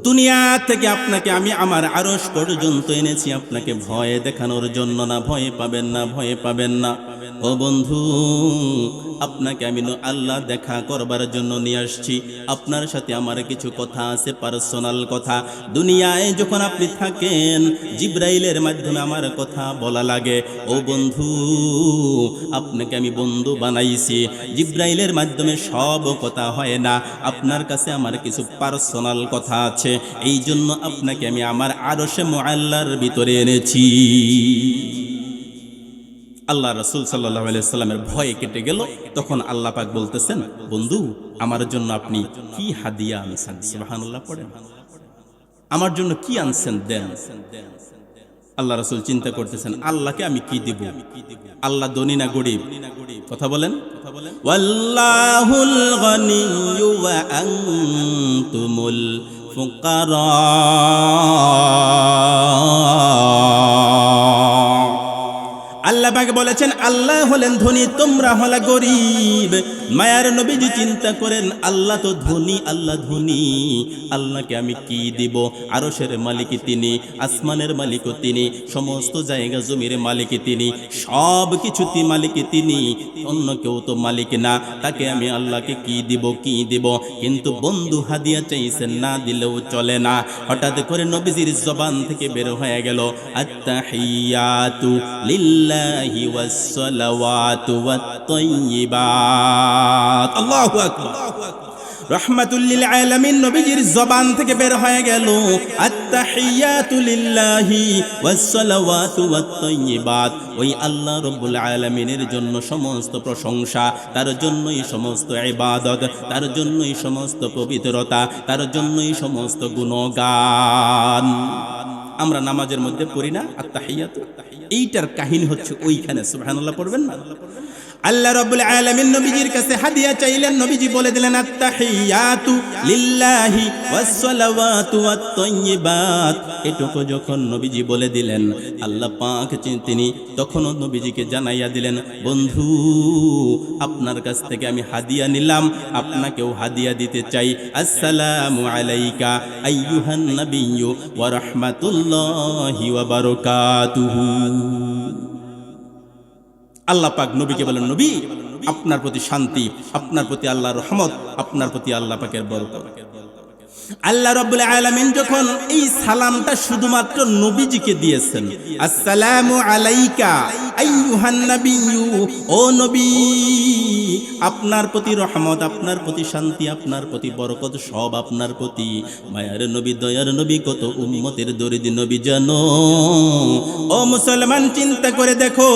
দুনিয়া থেকে আপনাকে আমি আমার আরশ পর্যন্ত এনেছি আপনাকে ভয় দেখানোর জন্য না। ভয় পাবেন না ও বন্ধু, আপনাকে আমি আল্লাহ দেখা করবার জন্য নিয়ে আসছি। আপনার সাথে আমার কিছু কথা আছে, পার্সোনাল কথা। দুনিয়ায় যখন আপনি থাকেন, জিব্রাইলের মাধ্যমে আমার কথা বলা লাগে। ও বন্ধু, আপনাকে আমি বন্ধু বানাইছি। জিব্রাইলের মাধ্যমে সব কথা হয় না, আপনার কাছে আমার কিছু পার্সোনাল কথা আছে। এই জন্য আপনাকে আমি আমার আরশে মুআল্লার ভিতরে এনেছি। আল্লাহ রাসূল সাল্লাল্লাহু আলাইহি ওয়াসাল্লামের ভয় কেটে গেল। তখন আল্লাহ পাক বলতেছেন, বন্ধু, আমার জন্য আপনি কি হাদিয়া আনছেন? সুবহানাল্লাহ পড়েন, আমার জন্য কি আনছেন দেন। আল্লাহ রাসূল চিন্তা করতেছেন, আল্লাহকে আমি কি দিব? আল্লাহ ধনী না গরিব? কথা বলেন। ওয়াল্লাহুল গনিয়্যু ওয়া আনতুমুল ফুকারা। আল্লাহ পাক বলেছেন, আল্লাহ হলেন ধনী, তোমরা হলে গরিব। মায়ার নবীজি চিন্তা করেন, আল্লাহ তো ধনী, আল্লাহ ধনী, আল্লাহকে আমি কি দিব? আরশের মালিক তিনি, আসমানের মালিকও তিনি, সমস্ত জায়গা জমির মালিক তিনি, সব কিছুতে মালিক তিনি, অন্য কেউ তো মালিক না। তাকে আমি আল্লাহকে কি দিব? কিন্তু বন্ধু হাদিয়া চাইছেন, না দিলেও চলে না। হঠাৎ করে নবীজির জবান থেকে বের হয়ে গেল, আত্তাহিয়াতু লিল্লাহি ওয়াস সালাওয়াতু ওয়াত তাইয়্যিবাত। আল্লাহু আকবার। রাহমাতুল লিল আলামিন নবীজির জবান থেকে বের হয়ে গেল, আত্তাহিয়াতু লিল্লাহি ওয়াস সালাওয়াতু ওয়াত তাইয়্যিবাত। ওই আল্লাহ রাব্বুল আলামিনের জন্য সমস্ত প্রশংসা, তার জন্যই সমস্ত ইবাদত, তার জন্যই সমস্ত পবিত্রতা, তার জন্যই সমস্ত গুণগান। আমরা নামাজের মধ্যে পড়ি না আত্তাহিয়াতু? এইটার কাহিনী হচ্ছে ওইখানে। সুবহানাল্লাহ পড়বেন না? আল্লাহ রাব্বুল আলামিন নবীজির কাছে হাদিয়া চাইলেন। নবীজি বলে দিলেন, আত্তাহিয়াতু লিল্লাহি ওয়াস সালাওয়াতু ওয়াত তাইয়্যিবাত। এটুকু যখন নবীজি বলে দিলেন, আল্লাহ পাক তিনি তখনও নবীজিকে জানাইয়া দিলেন, বন্ধু, আপনার কাছ থেকে আমি হাদিয়া নিলাম, আপনাকেও হাদিয়া দিতে চাই। আসসালামু আলাইকা আইয়ুহান নাবিয়্যু ওয়া রাহমাতুল্লাহি ওয়া বারাকাতুহু। আল্লাহ পাক নবীকে বলেন, নবী, আপনার প্রতি শান্তি, আপনার প্রতি আল্লাহর রহমত, আপনার প্রতি আল্লাহ পাকের বরকত। আল্লাহ রাব্বুল আলামিন যখন এই সালামটা শুধুমাত্র নবীজিকে দিয়েছেন, আসসালামু আলাইকা, আইয়ুহান নাবিয়্যু, ও নবী, আপনার প্রতি রহমত, আপনার প্রতি শান্তি, আপনার প্রতি বরকত, সব আপনার প্রতি। মায়ার নবী, দয়ার নবী, কত উম্মতের দরিদ্র নবী জানো? ও মুসলমান, চিন্তা করে দেখো,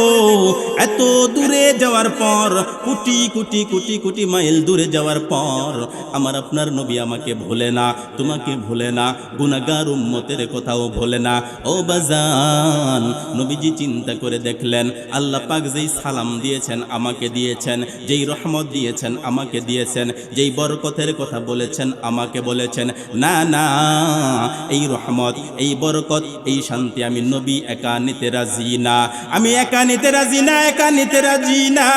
এত দূরে যাওয়ার পর, কোটি কোটি কোটি কোটি মাইল দূরে যাওয়ার পর আমার আপনার নবী আমাকে ভোলে না, তোমাকে ভোলে না, গুনাহগার উম্মতের কথাও ভোলে না। ও বাজান, নবীজি চিন্তা করে দেখলেন, আল্লাহ পাক যেই সালাম দিয়েছেন আমাকে দিয়েছেন, যেই রহমত দিয়েছেন আমাকে দিয়েছেন, যেই বরকতের কথা বলেছেন আমাকে বলেছেন, না না, এই রহমত, এই বরকত, এই শান্তি আমি নবী একা নিতে রাজি না, আমি একা নিতে রাজি না, একা নিতে রাজি না।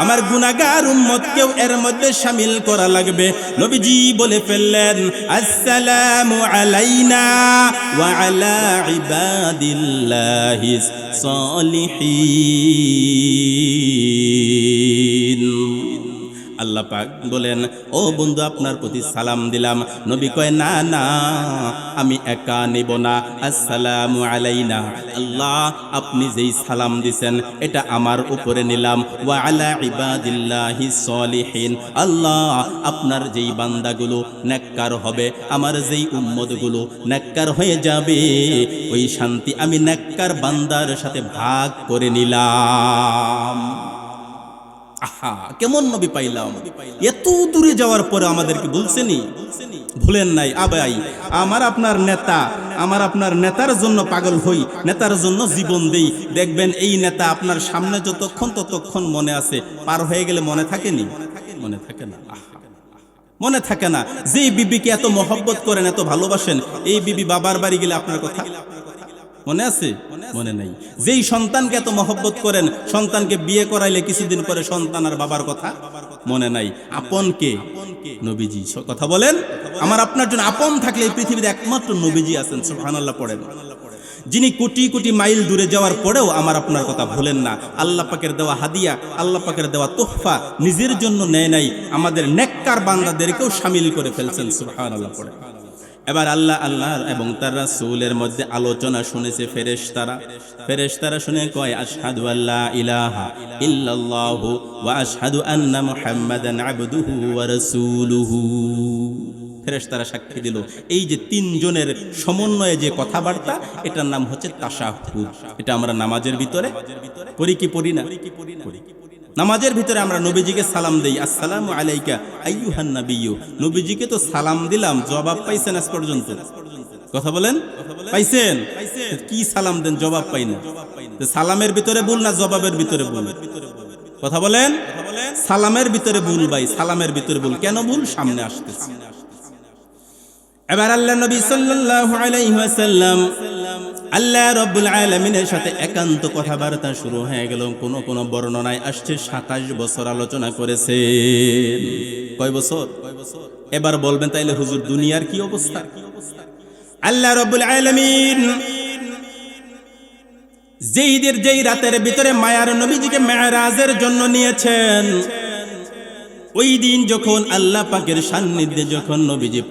আমার গুনাহগার উম্মতকেও এর মধ্যে শামিল করা লাগবে। নবীজি বলে ফেললেন, আসসালামু আলাইনা ওয়া আলা ইবাদিল্লাহিস সালিহিন। আল্লাহ পাক বলেন, ও বন্ধু, আপনার প্রতি সালাম দিলাম। নবী কয়, না না, আমি একা নেব না, আসসালামু আলাইনা, আল্লাহ আপনি যেই সালাম দিছেন এটা আমার উপরে নিলাম, ওয়া আলা ইবাদিল্লাহিস সলিহিন, আল্লাহ আপনার যেই বান্দাগুলো নেককার হবে, আমার যেই উম্মতগুলো নেককার হয়ে যাবে, ওই শান্তি আমি নেককার বান্দার সাথে ভাগ করে নিলাম। আহা, কেমন নবী পাইলাম! এত দূরে যাওয়ার পরে আমাদেরকে বলছেনি, ভুলেন নাই। আবাই, আমার আপনার নেতা, আমার আপনার নেতার জন্য পাগল হই, নেতার জন্য জীবন দেই। দেখবেন এই নেতা আপনার সামনে যতক্ষণ ততক্ষণ মনে আছে, পার হয়ে গেলে মনে থাকেনি, মনে থাকে না, মনে থাকে না। যেই বিবিকে এত মহব্বত করেন, এত ভালোবাসেন, এই বিবি বাবার বাড়ি গেলে আপনার কথা মনে আছে? মনে নাই। যেই সন্তানকে এত মহব্বত করেন, সন্তানকে বিয়ে করাইলে কিছুদিন পরে সন্তান আর বাবার কথা মনে নাই। আপন কে? নবীজি। কথা বলেন, আমার আপনার জন্য আপন থাকলে এই পৃথিবীতে একমাত্র নবীজি আছেন। সুবহানাল্লাহ পড়েন। যিনি কোটি কোটি মাইল দূরে যাওয়ার পরেও আমার আপনার কথা ভুলেন না। আল্লাহ পাকের দেওয়া হাদিয়া, আল্লাহ পাকের দেওয়া তোহফা নিজের জন্য নেয় নাই, আমাদের নেককার বান্দাদেরকেও শামিল করে ফেলছেন। সুবহানাল্লাহ পড়েন। এবার আল্লাহ আল্লাহর এবং তার রাসূলের মধ্যে আলোচনা শুনেছে ফেরেশতারা। ফেরেশতারা শুনে কয়, আশহাদু আল্লা ইলাহা ইল্লাল্লাহু ওয়া আশহাদু আন্না মুহাম্মাদান আবদুহু ওয়া রাসূলুহু। ফেরেশতারা সাক্ষী দিল, এই যে তিনজনের সমন্বয়ে যে কথাবার্তা, এটার নাম হচ্ছে তাশাহুদ। এটা আমরা নামাজের ভিতরে পড়ি কি পড়ি না? পড়ি। নামাজের ভিতরে আমরা নবীজিকে সালাম দেই, আসসালামু আলাইকা আইয়ুহান নাবিয়্যু। নবীজিকে তো সালাম দিলাম, জবাব পাইছেন আজ পর্যন্ত? কথা বলেন, পাইছেন? কি সালাম দেন, জবাব পাই না। সালামের ভিতরে ভুল না জবাবের ভিতরে ভুল? কথা বলেন, সালামের ভিতরে ভুল ভাই, সালামের ভিতরে ভুল। কেন ভুল? সামনে আসতেছে। এবার আল্লাহ নবী সাল্লাল্লাহু আলাইহি ওয়াসাল্লাম আল্লাহ রাব্বুল আলামিনের সাথে একান্ত কথাবার্তা শুরু হয়ে গেল। কোন বর্ণনায় আসছে 27 বছর আলোচনা করেছেন। কয় বছর? এবার বলবেন তাইলে হুজুর দুনিয়ার কি অবস্থা? আল্লাহ রাব্বুল আলামিন যেই রাতের ভিতরে মায়ার নবীজিকে মেরাজের জন্য নিয়েছেন, ওই দিন যখন আল্লাহ পাকের সান্নিধ্যে যখন নবীজি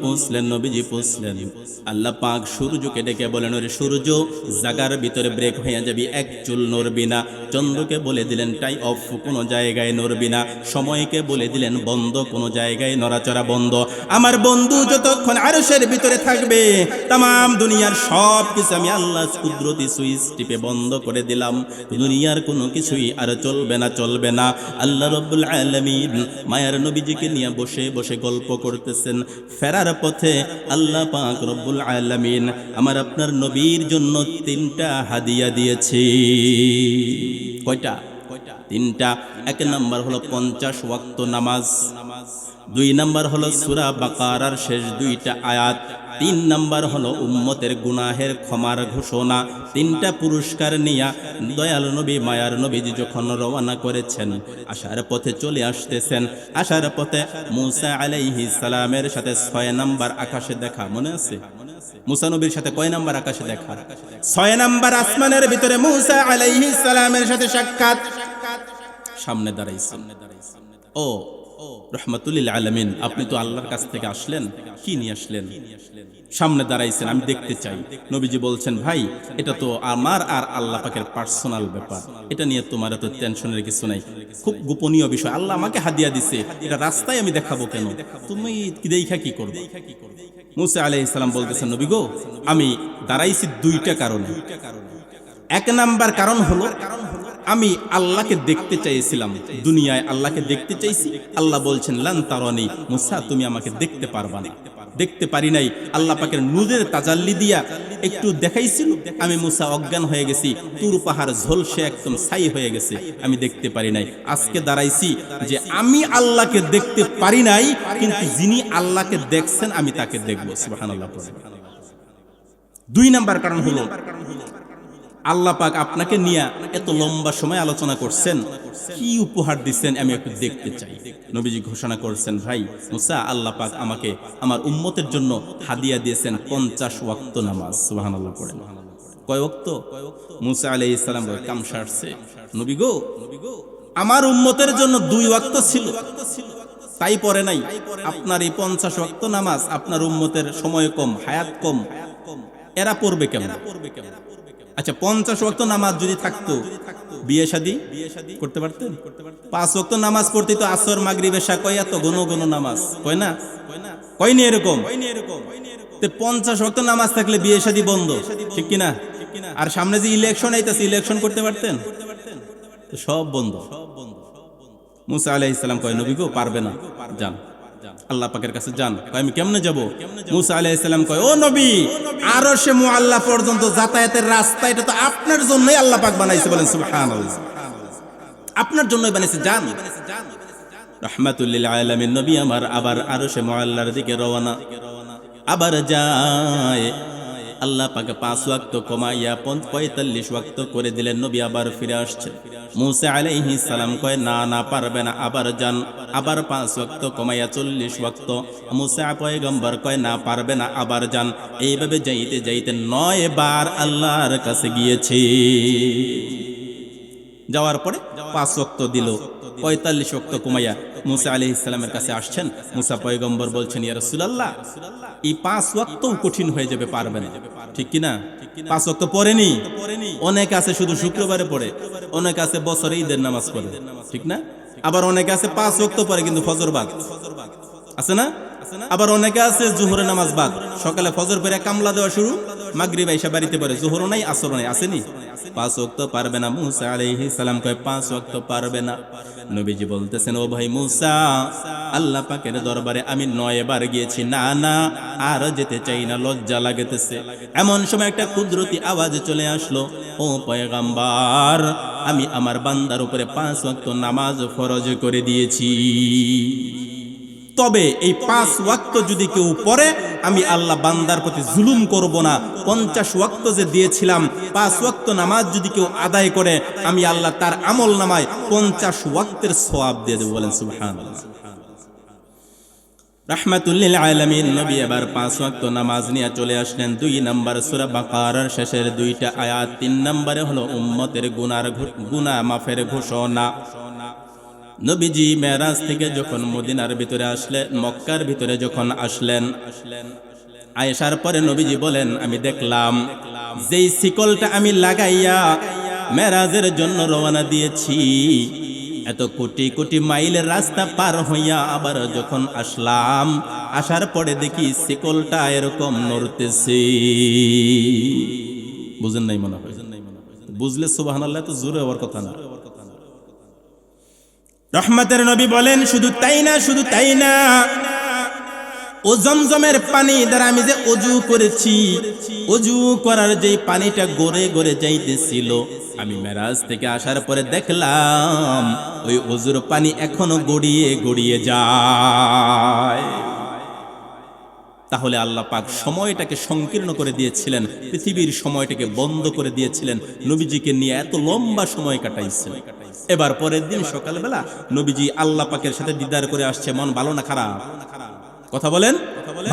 পৌঁছলেন, আল্লাহ পাক সূর্যকে ডেকে বলেন, ওরে সূর্য, জাগার ভিতরে ব্রেক হয়ে যাবি, এক চুল নড়বি না। চন্দ্রকে বলে দিলেন টাই অফ, কোনো জায়গায় নড়বি না। সময়কে বলে দিলেন বন্ধ, কোনো জায়গায় নড়াচড়া বন্ধ। আমার বন্ধু যতক্ষণ আরশের ভিতরে থাকবে, তাম দুনিয়ার সব কিছু আমি আল্লাহ কুদরতি সুইচ টিপে বন্ধ করে দিলাম। দুনিয়ার কোনো কিছুই আর চলবে না। আল্লাহ রাব্বুল আলামিন মায়ার নবীজিকে নিয়ে বসে বসে গল্প করতেছেন। ফেরার পথে আল্লাহ পাক রব্বুল আলামিন আমার আপনার নবীর জন্য 3টা হাদিয়া দিয়েছে। কয়টা? 3টা। 1 নাম্বার হলো 50 ওয়াক্ত নামাজ, 2 নাম্বার হলো সূরা বাকারার শেষ 2টা আয়াত, 3 নাম্বার হলো উম্মতের গুনাহের ক্ষমার ঘোষণা। 3টা পুরস্কার নিয়ে দয়াল নবী মায়ার নবীজি যখন রওনা করেছেন, আসার পথে চলে আসতেছেন। আসার পথে মূসা আলাইহিস সালামের সাথে 6 নাম্বার আকাশে দেখা, মনে আছে? মূসা নবীর সাথে কয় নাম্বার আকাশে দেখা? 6 নাম্বার আসমানের ভিতরে মূসা আলাইহিস সালামের সাথে সাক্ষাৎ। সামনে দাঁড়াইছে। ও রহমাতুল লিল আলামিন, আপনি তো আল্লাহর কাছ থেকে আসলেন, কি নিয়ে আসলেন? সামনে দাঁড়াইছেন, আমি দেখতে চাই। নবীজি বলছেন, ভাই এটা তো আমার আর আল্লাহ পাকের পার্সোনাল ব্যাপার, এটা নিয়ে তোমার এত টেনশনের কিছু নাই, খুব গোপনীয় বিষয়, আল্লাহ আমাকে হাদিয়া দিছে, এটা রাস্তায় আমি দেখাবো কেন, তুমি কি দেখা কি করবে? মুসা আলাইহিস সালাম বলতেছেন, নবী গো, আমি দাঁড়াইছি দুইটা কারণে। এক নাম্বার কারণ হলো আমি আল্লাহকে দেখতে চাইছিলাম, দুনিয়ায় আল্লাহকে দেখতে চাইছি। আল্লাহ বলছেন, লান তারানি, মুসা তুমি আমাকে দেখতে পারবা না। দেখতে পারি নাই, আল্লাহ পাকের নূরের তাজাল্লি দিয়া একটু দেখাইছিল, আমি মুসা অজ্ঞান হয়ে গেছি, তুর পাহাড় ঝলসে একদম ছাই হয়ে গেছে, আমি দেখতে পারি নাই। আজকে দাঁড়াইছি যে আমি আল্লাহকে দেখতে পারি নাই, কিন্তু যিনি আল্লাহকে দেখছেন আমি তাকে দেখবো। সুবহানাল্লাহ। দুই নাম্বার কারণ হলো আল্লাহ পাক আপনাকে নিয়ে এত লম্বা সময় আলোচনা করছেন, কি উপহার দিচ্ছেন আমি একটু দেখতে চাই। নবীজি ঘোষণা করছেন, ভাই মুসা, আল্লাহ পাক আমাকে আমার উম্মতের জন্য হাদিয়া দিয়েছেন 50 ওয়াক্ত নামাজ। সুবহানাল্লাহ পড়েন। কয় ওয়াক্ত? মুসা আলাইহিস সালাম বলে, কাম সারছে নবী গো, আমার উম্মতের জন্য 2 ওয়াক্ত ছিল, তাই পড়ে নাই। আপনার এই 50 ওয়াক্ত নামাজ আপনার উম্মতের সময় কম, হায়াত কম, এরা পড়বে কেমন? আচ্ছা, 50 ওয়াক্ত নামাজ যদি থাকতো, বিয়ে শাদী করতে পারতেন? 5 ওয়াক্ত নামাজ পড়তে তো আসর মাগরিব এশা, কয় এত ঘন ঘন নামাজ, কয় না, কয়নি এরকম? 50 ওয়াক্ত নামাজ থাকলে বিয়ে শাদী বন্ধ, ঠিক কিনা? আর সামনে যে ইলেকশন আইতাছে, ইলেকশন করতে পারতেন? সব বন্ধ। মুসা আলাইহিস সালাম কয়, নবী গো, পারবে না, যান আল্লাহ পাকের কাছে যান। কয়, আমি কেমনে যাব? মুসা আলাইহিস সালাম কয়, ও নবী, আরশে মুআল্লা পর্যন্ত যাতায়াতের রাস্তা এটা তো আপনার জন্যই আল্লাহ পাক বানাইছে, বলেন সুবহানাল্লাহ, আপনার জন্যই বানাইছে, যান। রাহমাতুল লিল আলামিন নবী আমার আবার আরশে মুআল্লার দিকে রওনা, আবার যায়। আল্লাহ পাকে 5 ওয়াক্ত কমাইয়া 45 ওয়াক্ত করে দিলেন। নবী আবার ফিরে আসছে। মুসা আলাইহিস সালাম কয়, না না, পারবে না, আবার যান। আবার 5 ওয়াক্ত কমাইয়া 40 ওয়াক্ত। মুসা পয়গম্বর কয়, না পারবে না, আবার যান। এইভাবে যাইতে যাইতে 9 বার আল্লাহর কাছে গিয়েছে। যাওয়ার পরে 5 ওয়াক্ত দিল, 45 ওয়াক্ত কমাইয়া মুসা আলাইহিস সালামের কাছে আসছেন। মুসা পয়গম্বর বলছেন, ইয়া রাসূলুল্লাহ, এই 5 ওয়াক্তও কঠিন হয়ে যাবে, পারবে না, ঠিক কিনা? 5 ওয়াক্ত পড়েনি, অনেক আছে শুধু শুক্রবারে পড়ে, অনেক আছে বছরে ঈদের নামাজ পড়ে, ঠিক না? আবার অনেকে আছে 5 ওয়াক্ত পড়ে কিন্তু ফজর বাদ, আছে না? আবার অনেকে আছে জোহরের নামাজ বাদ, সকালে ফজর পড়ে কামলা দেওয়া শুরু, মাগরিব আইসা বাড়িতে পড়ে, জোহরও নাই আসরও নাই, আসেনি? 5 ওয়াক্ত পারবে না। মুসা আলাইহিস সালাম কয়, 5 ওয়াক্ত পারবে না। নবীজি বলতেছেন, ও ভাই মুসা, আল্লাহ পাকের দরবারে আমি 9 বার গিয়েছি, না না আর যেতে চাই না, লজ্জা লাগতেছে। এমন সময় একটা কুদরতি আওয়াজ চলে আসলো, ও পয়গম্বর, আমি আমার বান্দার উপরে 5 ওয়াক্ত নামাজ ফরজ করে দিয়েছি, তবে এই 5 ওয়াক্ত যদি কেউ পড়ে আমি আল্লাহ বান্দার প্রতি জুলুম করব না। 50 ওয়াক্ত যে দিয়েছিলাম, 5 ওয়াক্ত নামাজ যদি কেউ আদায় করে আমি আল্লাহ তার আমল নামায় 50 ওয়াক্তের সওয়াব দিয়ে দেব, বলেন সুবহানাল্লাহ। রাহমাতুল লিল আলামিন নবী এবার 5 ওয়াক্ত নামাজ নিয়ে চলে আসলেন। 2 নম্বর সূরা বাকারার শেষের 2টা আয়াত, 3 নম্বরে হলো উম্মতের গুনাহ মাফের ঘোষণা। নবীজি মেরাজ থেকে যখন মদিনার ভিতরে আসলেন, মক্কার ভিতরে যখন আসলেন, আয়েশার পরে নবীজি বলেন, আমি দেখলাম যেই শিকলটা আমি লাগাইয়া মেরাজের জন্য রওনা দিয়েছি, এত কোটি কোটি মাইলের রাস্তা পার হইয়া আবার যখন আসলাম, আসার পরে দেখি শিকলটা এরকম নড়তেছে। বুঝেন নাই মনে হয়? বুঝলে সুবহানাল্লাহ, তো জোরে হওয়ার কথা না। রহমতের নবী বলেন, শুধু তাই না, শুধু তাই না, ও জমজমের পানি দ্বারা আমি যে ওযু করেছি, ওযু করার যেই পানিটা গড়ে গড়ে যাইতেছিল, আমি মেরাজ থেকে আসার পরে দেখলাম ওই ওযুর পানি এখনো গড়িয়ে গড়িয়ে যায়। তাহলে আল্লাহ পাক সময়টাকে সংকীর্ণ করে দিয়েছিলেন, পৃথিবীর সময়টাকে বন্ধ করে দিয়েছিলেন, নবীজিকে নিয়ে এত লম্বা সময় কাটাইছিলেন। এবার পরের দিন সকালবেলা নবীজি আল্লাহ পাকের সাথে দিদার করে আসছে। মন ভালো না খারাপ? কথা বলেন।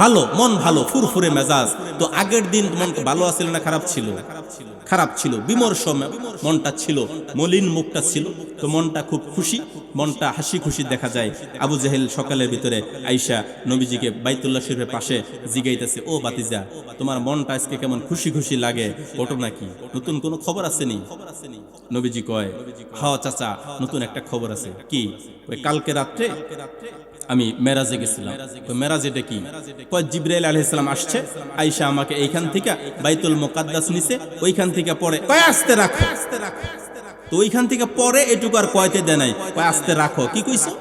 ভালো, মন ভালো, ফুরফুরে মেজাজ। তো আগের দিন মন ভালো আছিল না খারাপ ছিল? খারাপ ছিল, বিমর্ষ মনটা ছিল, মলিন মুখটা ছিল। তো মনটা খুব খুশি, মনটা হাসি খুশি দেখা যায়। আবু জেহেল সকালের ভিতরে আইসা নবীজিকে বাইতুল্লাহ শরীফের পাশে জিগাইতেছে, ও বাতিজা, তোমার মনটা আজকে কেমন খুশি খুশি লাগে, ঘটনা কি, নতুন কোনো খবর আছে নি? নবীজি কয়, হ্যাঁ চাচা, নতুন একটা খবর আছে। কি? ওই কালকে রাত্রে আমি মেরাজে গেছিলাম। তো মেরাজ এটা কি? কয় জিবরাইল আলাইহিস সালাম আসছে, আয়েশা আমাকে এইখান থেকে বাইতুল মুকাদ্দাস নিছে, ওইখান থেকে পরে কয় আস্তে রাখো। তো ওইখান থেকে পরে এটুকু আর কয়তে দেয় নাই, কয় আস্তে রাখো। কি কইছো?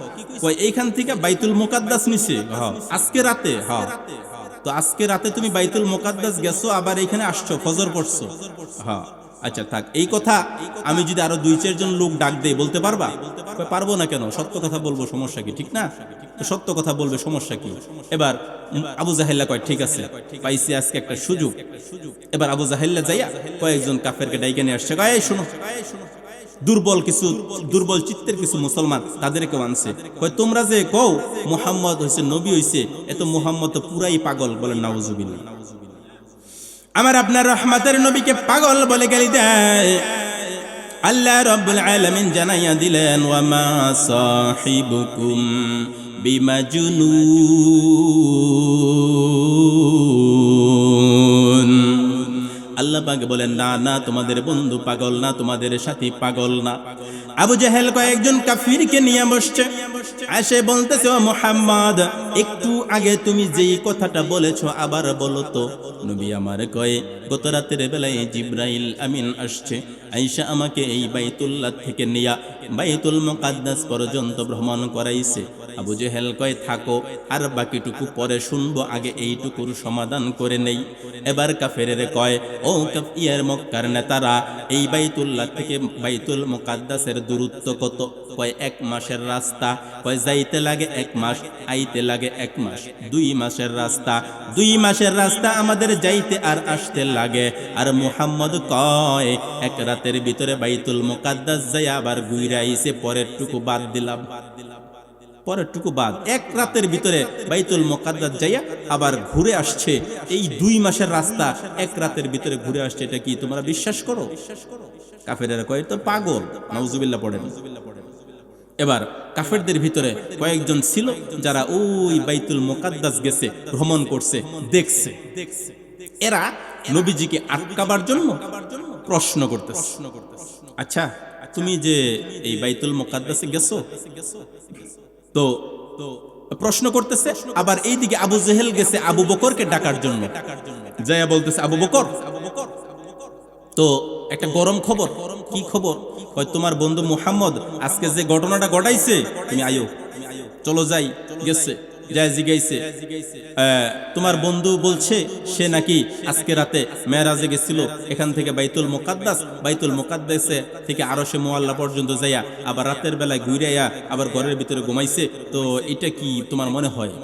কয় এইখান থেকে বাইতুল মুকাদ্দাস নিছে। হ্যাঁ আজকে রাতে। হ্যাঁ তো আজকে রাতে তুমি বাইতুল মুকাদ্দাস গেছো, আবার এখানে আসছো, ফজর পড়ছো। হ্যাঁ আচ্ছা থাক, এই কথা আমি যদি আরো 2-4 জন লোক ডাক দেই বলতে পারবা? পারবো না কেন, সত্য কথা বলবো, সমস্যা কি? ঠিক না? তো সত্য কথা বলবে, সমস্যা কি? এবার আবু জাহেল্লা কয় ঠিক আছে, পাইছি আজকে একটা সুযোগ। এবার আবু জাহেল্লা যাইয়া কয়েকজন কাফেরকে ডাইকে নিয়ে আসছে, কয় এই শোনো, দুর্বল চিত্তের কিছু মুসলমান, তাদেরকে আনছে। কয় তোমরা যে কও মুহাম্মদ হইছে নবী হইছে, এত মুহাম্মদ তো পুরাই পাগল। বলেন নাউজুবিল্লাহ। আমার আপনার রহমতের নবীকে পাগল বলে গালি দেয়। আল্লাহ রাব্বুল আলামিন জানাইয়া দিলেন, ওয়া মা সাহিবুকুম বিমাজনুন। আল্লাহ পাক বলেন, না না, তোমাদের বন্ধু পাগল না, তোমাদের সাথী পাগল না। আবু জাহেল কয়েকজন কাফিরকে নিয়ে বসছে, এসে বলতেছে, ও মুহাম্মদ, একটু আগে তুমি যেই কথাটা বলেছো আবার বলো তো। নবী আমার কয়ে, গত রাতের বেলায় জিবরাইল আমিন আসছে, আয়েশা আমাকে এই বাইতুল্লাহ থেকে নিয়া বাইতুল মুকাদ্দাস পর্যন্ত ভ্রমণ করাইছে। আবু জেহেল কয়, থাকো, আর বাকিটুকু পরে শুনবো, আগে এইটুকুর সমাধান করে নেই। এবার কাফেরের কয়, ও কাফিয়ার মক্কার নেতারা, এই বাইতুল্লাহ থেকে বাইতুল মুকাদ্দাসের দূরত্ব কত? কয় 1 মাসের রাস্তা। কয় যাইতে লাগে 1 মাস, আইতে লাগে 1 মাস, 2 মাসের রাস্তা। 2 মাসের রাস্তা আমাদের যাইতে আর আসতে লাগে। আর মুহাম্মদ কয়, 1 রাতের ভিতরে বাইতুল মুকাদ্দাস যাই আবার ঘুরে আইছে, পরের টুকু বাদ দিলাম। পরের টুকু বাদ, 1 রাতের ভিতরে বাইতুল মুকাদ্দাস যাইয়া আবার ঘুরে আসছে। এই 2 মাসের রাস্তা 1 রাতের ভিতরে ঘুরে আসছে, এটা কি তোমরা বিশ্বাস করো? কাফেরেরা কয়, তো পাগল। নাউজুবিল্লাহ পড়েন। এবার কাফেরদের ভিতরে কয়েকজন ছিল যারা ওই বাইতুল মুকাদ্দাস গেছে, ভ্রমণ করছে, দেখছে। এরা নবীজিকে আটকাবার জন্য প্রশ্ন করতেছে, আচ্ছা তুমি যে এই বাইতুল মুকাদ্দাসে গেছো, তো প্রশ্ন করতেছে। আবার এইদিকে আবু জেহেল গেছে আবু বকরকে ডাকার জন্য, যাইয়া বলতেছে, আবু বকর, তো একটা গরম খবর। কি খবর? হয় তোমার বন্ধু মুহাম্মদ আজকে যে ঘটনাটা ঘটাইছে, তুমি আয়ো, চলো যাই। গেছে, যায় জিগাইছে, তোমার বন্ধু বলছে সে নাকি আজকে রাতে মেরাজে গেছিল, এখান থেকে বাইতুল মুকাদ্দাসে থেকে আরশে মুআল্লা পর্যন্ত যাইয়া আবার রাতের বেলায় ঘুরে আয়া আবার ঘরের ভিতরে ঘুমাইছে। তো এটা কি তোমার মনে হয়?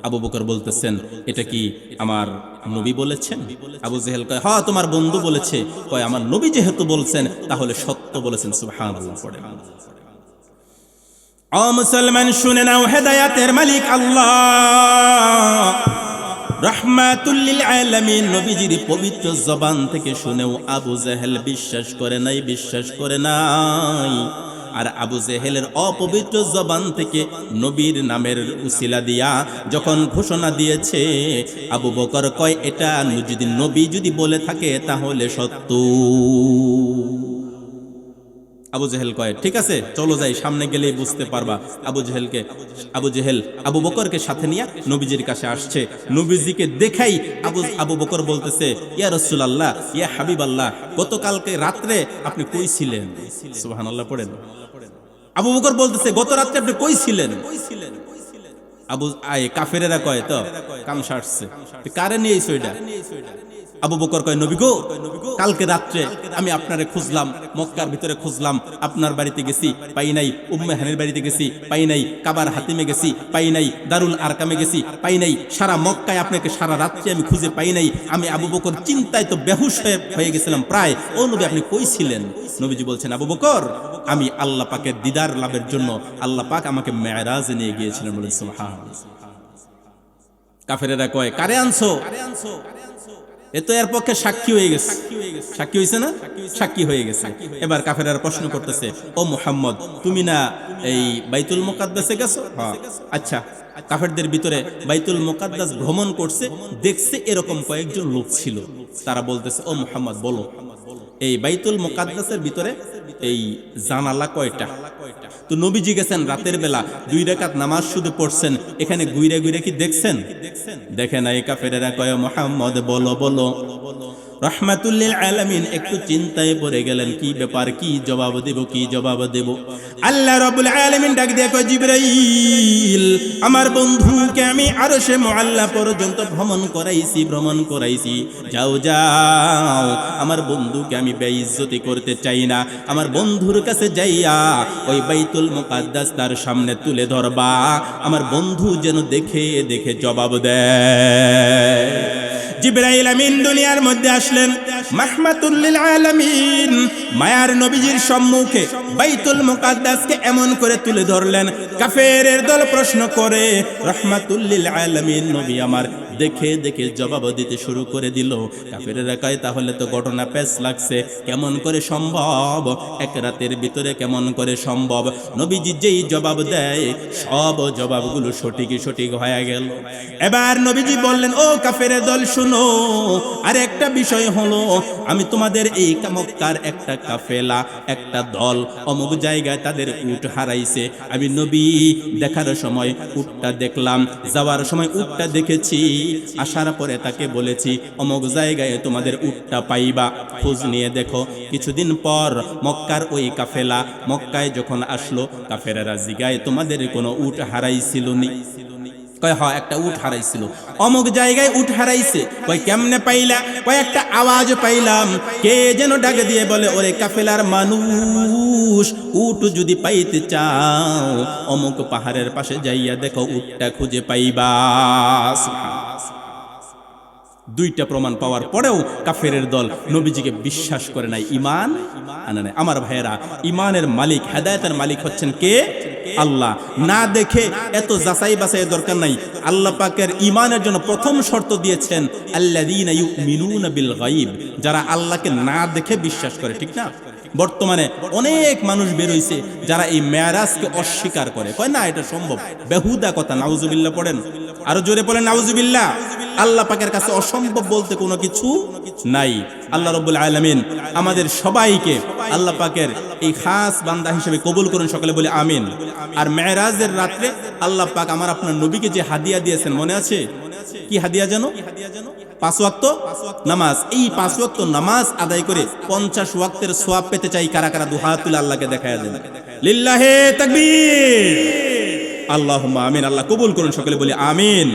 আবু বকর বলতেছেন, এটা কি আমার নবী বলেছেন? আবু জেহেল কয়, হ্যাঁ তোমার বন্ধু বলেছে। কয়, আমার নবী যেহেতু বলছেন তাহলে সত্য বলেছেন। সুবহানাল্লাহ। পড়ে ও মুসলমান, শুনে নাও, হেদায়েতের মালিক আল্লাহ, রাহমাতুল লিল আলামিন নবীজির পবিত্র জবান থেকে শুনেও আবু জেহেল বিশ্বাস করে নাই। আর আবু জেহেলের অপবিত্র জবান থেকে নবীর নামের উসিলা দিয়া যখন ঘোষণা দিয়েছে, আবু বকর কয়, এটা যদি নবী যদি বলে থাকে তাহলে সত্য। আবু জেহেল কয়, ঠিক আছে চলো যাই, সামনে গেলেই বুঝতে পারবা। আবু জেহেল আবু বকরকে সাথে নিয়ে নবীজির কাছে আসছে। নবীজিকে দেখাই আবু বকর বলতেছে, ইয়া রাসূলুল্লাহ, ইয়া হাবিবাল্লাহ, গতকালকে রাত্রে আপনি কই ছিলেন? সুবহানাল্লাহ পড়েন। আবু বকর বলতেছে, গত রাত্রে আপনি কই ছিলেন? কাফেরেরা কয়, তো কাম সারছে, কারে নিয়ে এসো এটা? আবু বকর কয়, নবী গো, কালকে রাত্রে আমি আপনারে খুঁজলাম, মক্কার ভিতরে খুঁজলাম, আপনার বাড়িতে গেছি, পাই নাই। উম্মে হানির বাড়িতে গেছি, পাই নাই। কাবার হাতিমে গেছি, পাই নাই। দারুল আরকামে গেছি, পাই নাই। সারা মক্কায় আপনাকে সারা রাত্রে আমি খুঁজে পাই নাই। আমি আবু বকর চিন্তায় তো বেহুশ হয়ে গেছিলাম প্রায়। ও নবী, আপনি কই ছিলেন? নবীজি বলছেন, আবু বকর, আমি আল্লাহ পাকের দিদার লাভের জন্য আল্লাহ পাক আমাকে মেরাজে নিয়ে গিয়েছিলেন। বলেন সুবহানাল্লাহ। কাফেরেরা কয়, কারে আনছো? এ তো এর পক্ষে সাক্ষী হয়ে গেছে, সাক্ষী হয়েছে না, সাক্ষী হয়ে গেছে। এবার কাফেররা প্রশ্ন করতেছে, ও মুহাম্মদ তুমি না এই বাইতুল মুকাদ্দাসে গেছো? হ্যাঁ। আচ্ছা, কাফেরদের ভিতরে বাইতুল মুকাদ্দাস ভ্রমণ করছে, দেখছে এরকম কয়েকজন লোক ছিল। তারা বলতেছে, ও মুহাম্মদ বলো, এই বাইতুল মুকাদ্দাসের ভিতরে এই জানালা কয়টা? তো নবীজি গেছেন রাতের বেলা, 2 রাকাত নামাজ শুধু পড়ছেন, এখানে ঘুরে ঘুরে কি দেখছেন? দেখে নাই। কাফেরেরা কয়, মুহাম্মদ বলো বলো। রাহমাতুল লিল আলামিন একটু চিন্তায় পড়ে গেলেন, কি ব্যাপার, কি জবাব দেব, কি জবাব দেব। আল্লাহ রাব্বুল আলামিন ডাক দিয়ে কয়, জিবরাইল আমার বন্ধুকে আমি আরশে মুআল্লা পর্যন্ত ভ্রমণ করাইছি, যাও যাও, আমার বন্ধুকে আমি বেইজ্জতি করতে চাই না, আমার বন্ধুর কাছে যাইয়া ওই বাইতুল মুকাদ্দাস তার সামনে তুলে ধরবা, আমার বন্ধু যেন দেখে দেখে জবাব দেয়। জিবরাইল আমিন দুনিয়ার মধ্যে আসলেন, রাহমাতুল লিল আলামিন মায়ার নবীজির সম্মুখে বাইতুল মুকাদ্দাসকে এমন করে তুলে ধরলেন। কাফেরের দল প্রশ্ন করে, রাহমাতুল লিল আলামিন নবী আমার দেখে দেখে জবাব দিতে শুরু করে দিল। কাফেরেরা কয়, তাহলে তো ঘটনা পেশ লাগছে, কেমন করে সম্ভব, এক রাতের ভিতরে কেমন করে সম্ভব? নবীজি যেই জবাব দেয় সব জবাবগুলো সঠিক হয়ে গেল। এবার নবীজি বললেন, ও কাফেরের দল শুনো, আর একটা বিষয় হলো, আমি তোমাদের এই মক্কার একটা কাফেলা, একটা দল অমুক জায়গায় তাদের উট হারাইছে, আমি নবী দেখার সময় উটটা দেখলাম, যাওয়ার সময় উটটা দেখেছি, আসার পরে তাকে বলেছি অমুক জায়গায় তোমাদের উটটা পাইবা, খোঁজ নিয়ে দেখো। কিছুদিন পর মক্কার ওই কাফেলা মক্কায় যখন আসলো, কাফেরেরা জিগায়, তোমাদের কোনো উট হারাইছিল নি? কয়, হ্যাঁ একটা উট হারাইছিল, অমুক জায়গায় উট হারাইছে। কয়, কেমনে পাইলা? কয়, একটা আওয়াজ পাইলাম, কে যেন ডাক দিয়ে বলে, ওরে কাফেলার মানুষ, উট যদি পাইতে চাও অমুক পাহাড়ের পাশে যাইয়া দেখো, উটটা খুঁজে পাইবা। দুইটা প্রমাণ পাওয়ার পরেও কাফেরের দল নবীজিকে বিশ্বাস করে নাই, ঈমান আনে নাই। আমার ভাইয়েরা, ঈমানের মালিক, হেদায়েতের মালিক হচ্ছেন কে? আল্লাহ। না দেখে এত যাচাই বাছাই দরকার নাই। আল্লাহ পাকের ঈমানের জন্য প্রথম শর্ত দিয়েছেন, আল্লাযীনা ইউমিনুনা বিল গায়ব, যারা আল্লাহকে না দেখে বিশ্বাস করে, ঠিক না? বর্তমানে অনেক মানুষ বের হইছে যারা এই মেরাজকে অস্বীকার করে, কয় না এটা সম্ভব, বেহুদা কথা। নাউজুবিল্লাহ পড়েন, আরো জোরে বলেন নাউজুবিল্লাহ। আল্লাহ পাকের কাছে অসম্ভব বলতে কোনো কিছু নাই। আল্লাহ রাব্বুল আলামিন আমাদের সবাইকে আল্লাহ পাকের এই খাস বান্দা হিসেবে কবুল করুন, সকলে বলে আমিন। আর মেরাজের রাত্রে আল্লাহ পাক আমার আপনার নবীকে যে হাদিয়া দিয়েছেন, মনে আছে? কি হাদিয়া জানো? 5 ওয়াক্ত নামাজ। এই 5 ওয়াক্ত নামাজ আদায় করে 50 ওয়াক্তের সওয়াব পেতে চাই কারা কারা? দুহাত তুলে আল্লাহকে দেখায়া দেন, লিল্লাহি তাকবীর, আল্লাহুম্মা আমিন। আল্লাহ কবুল করুন, সকলে বলি আমিন।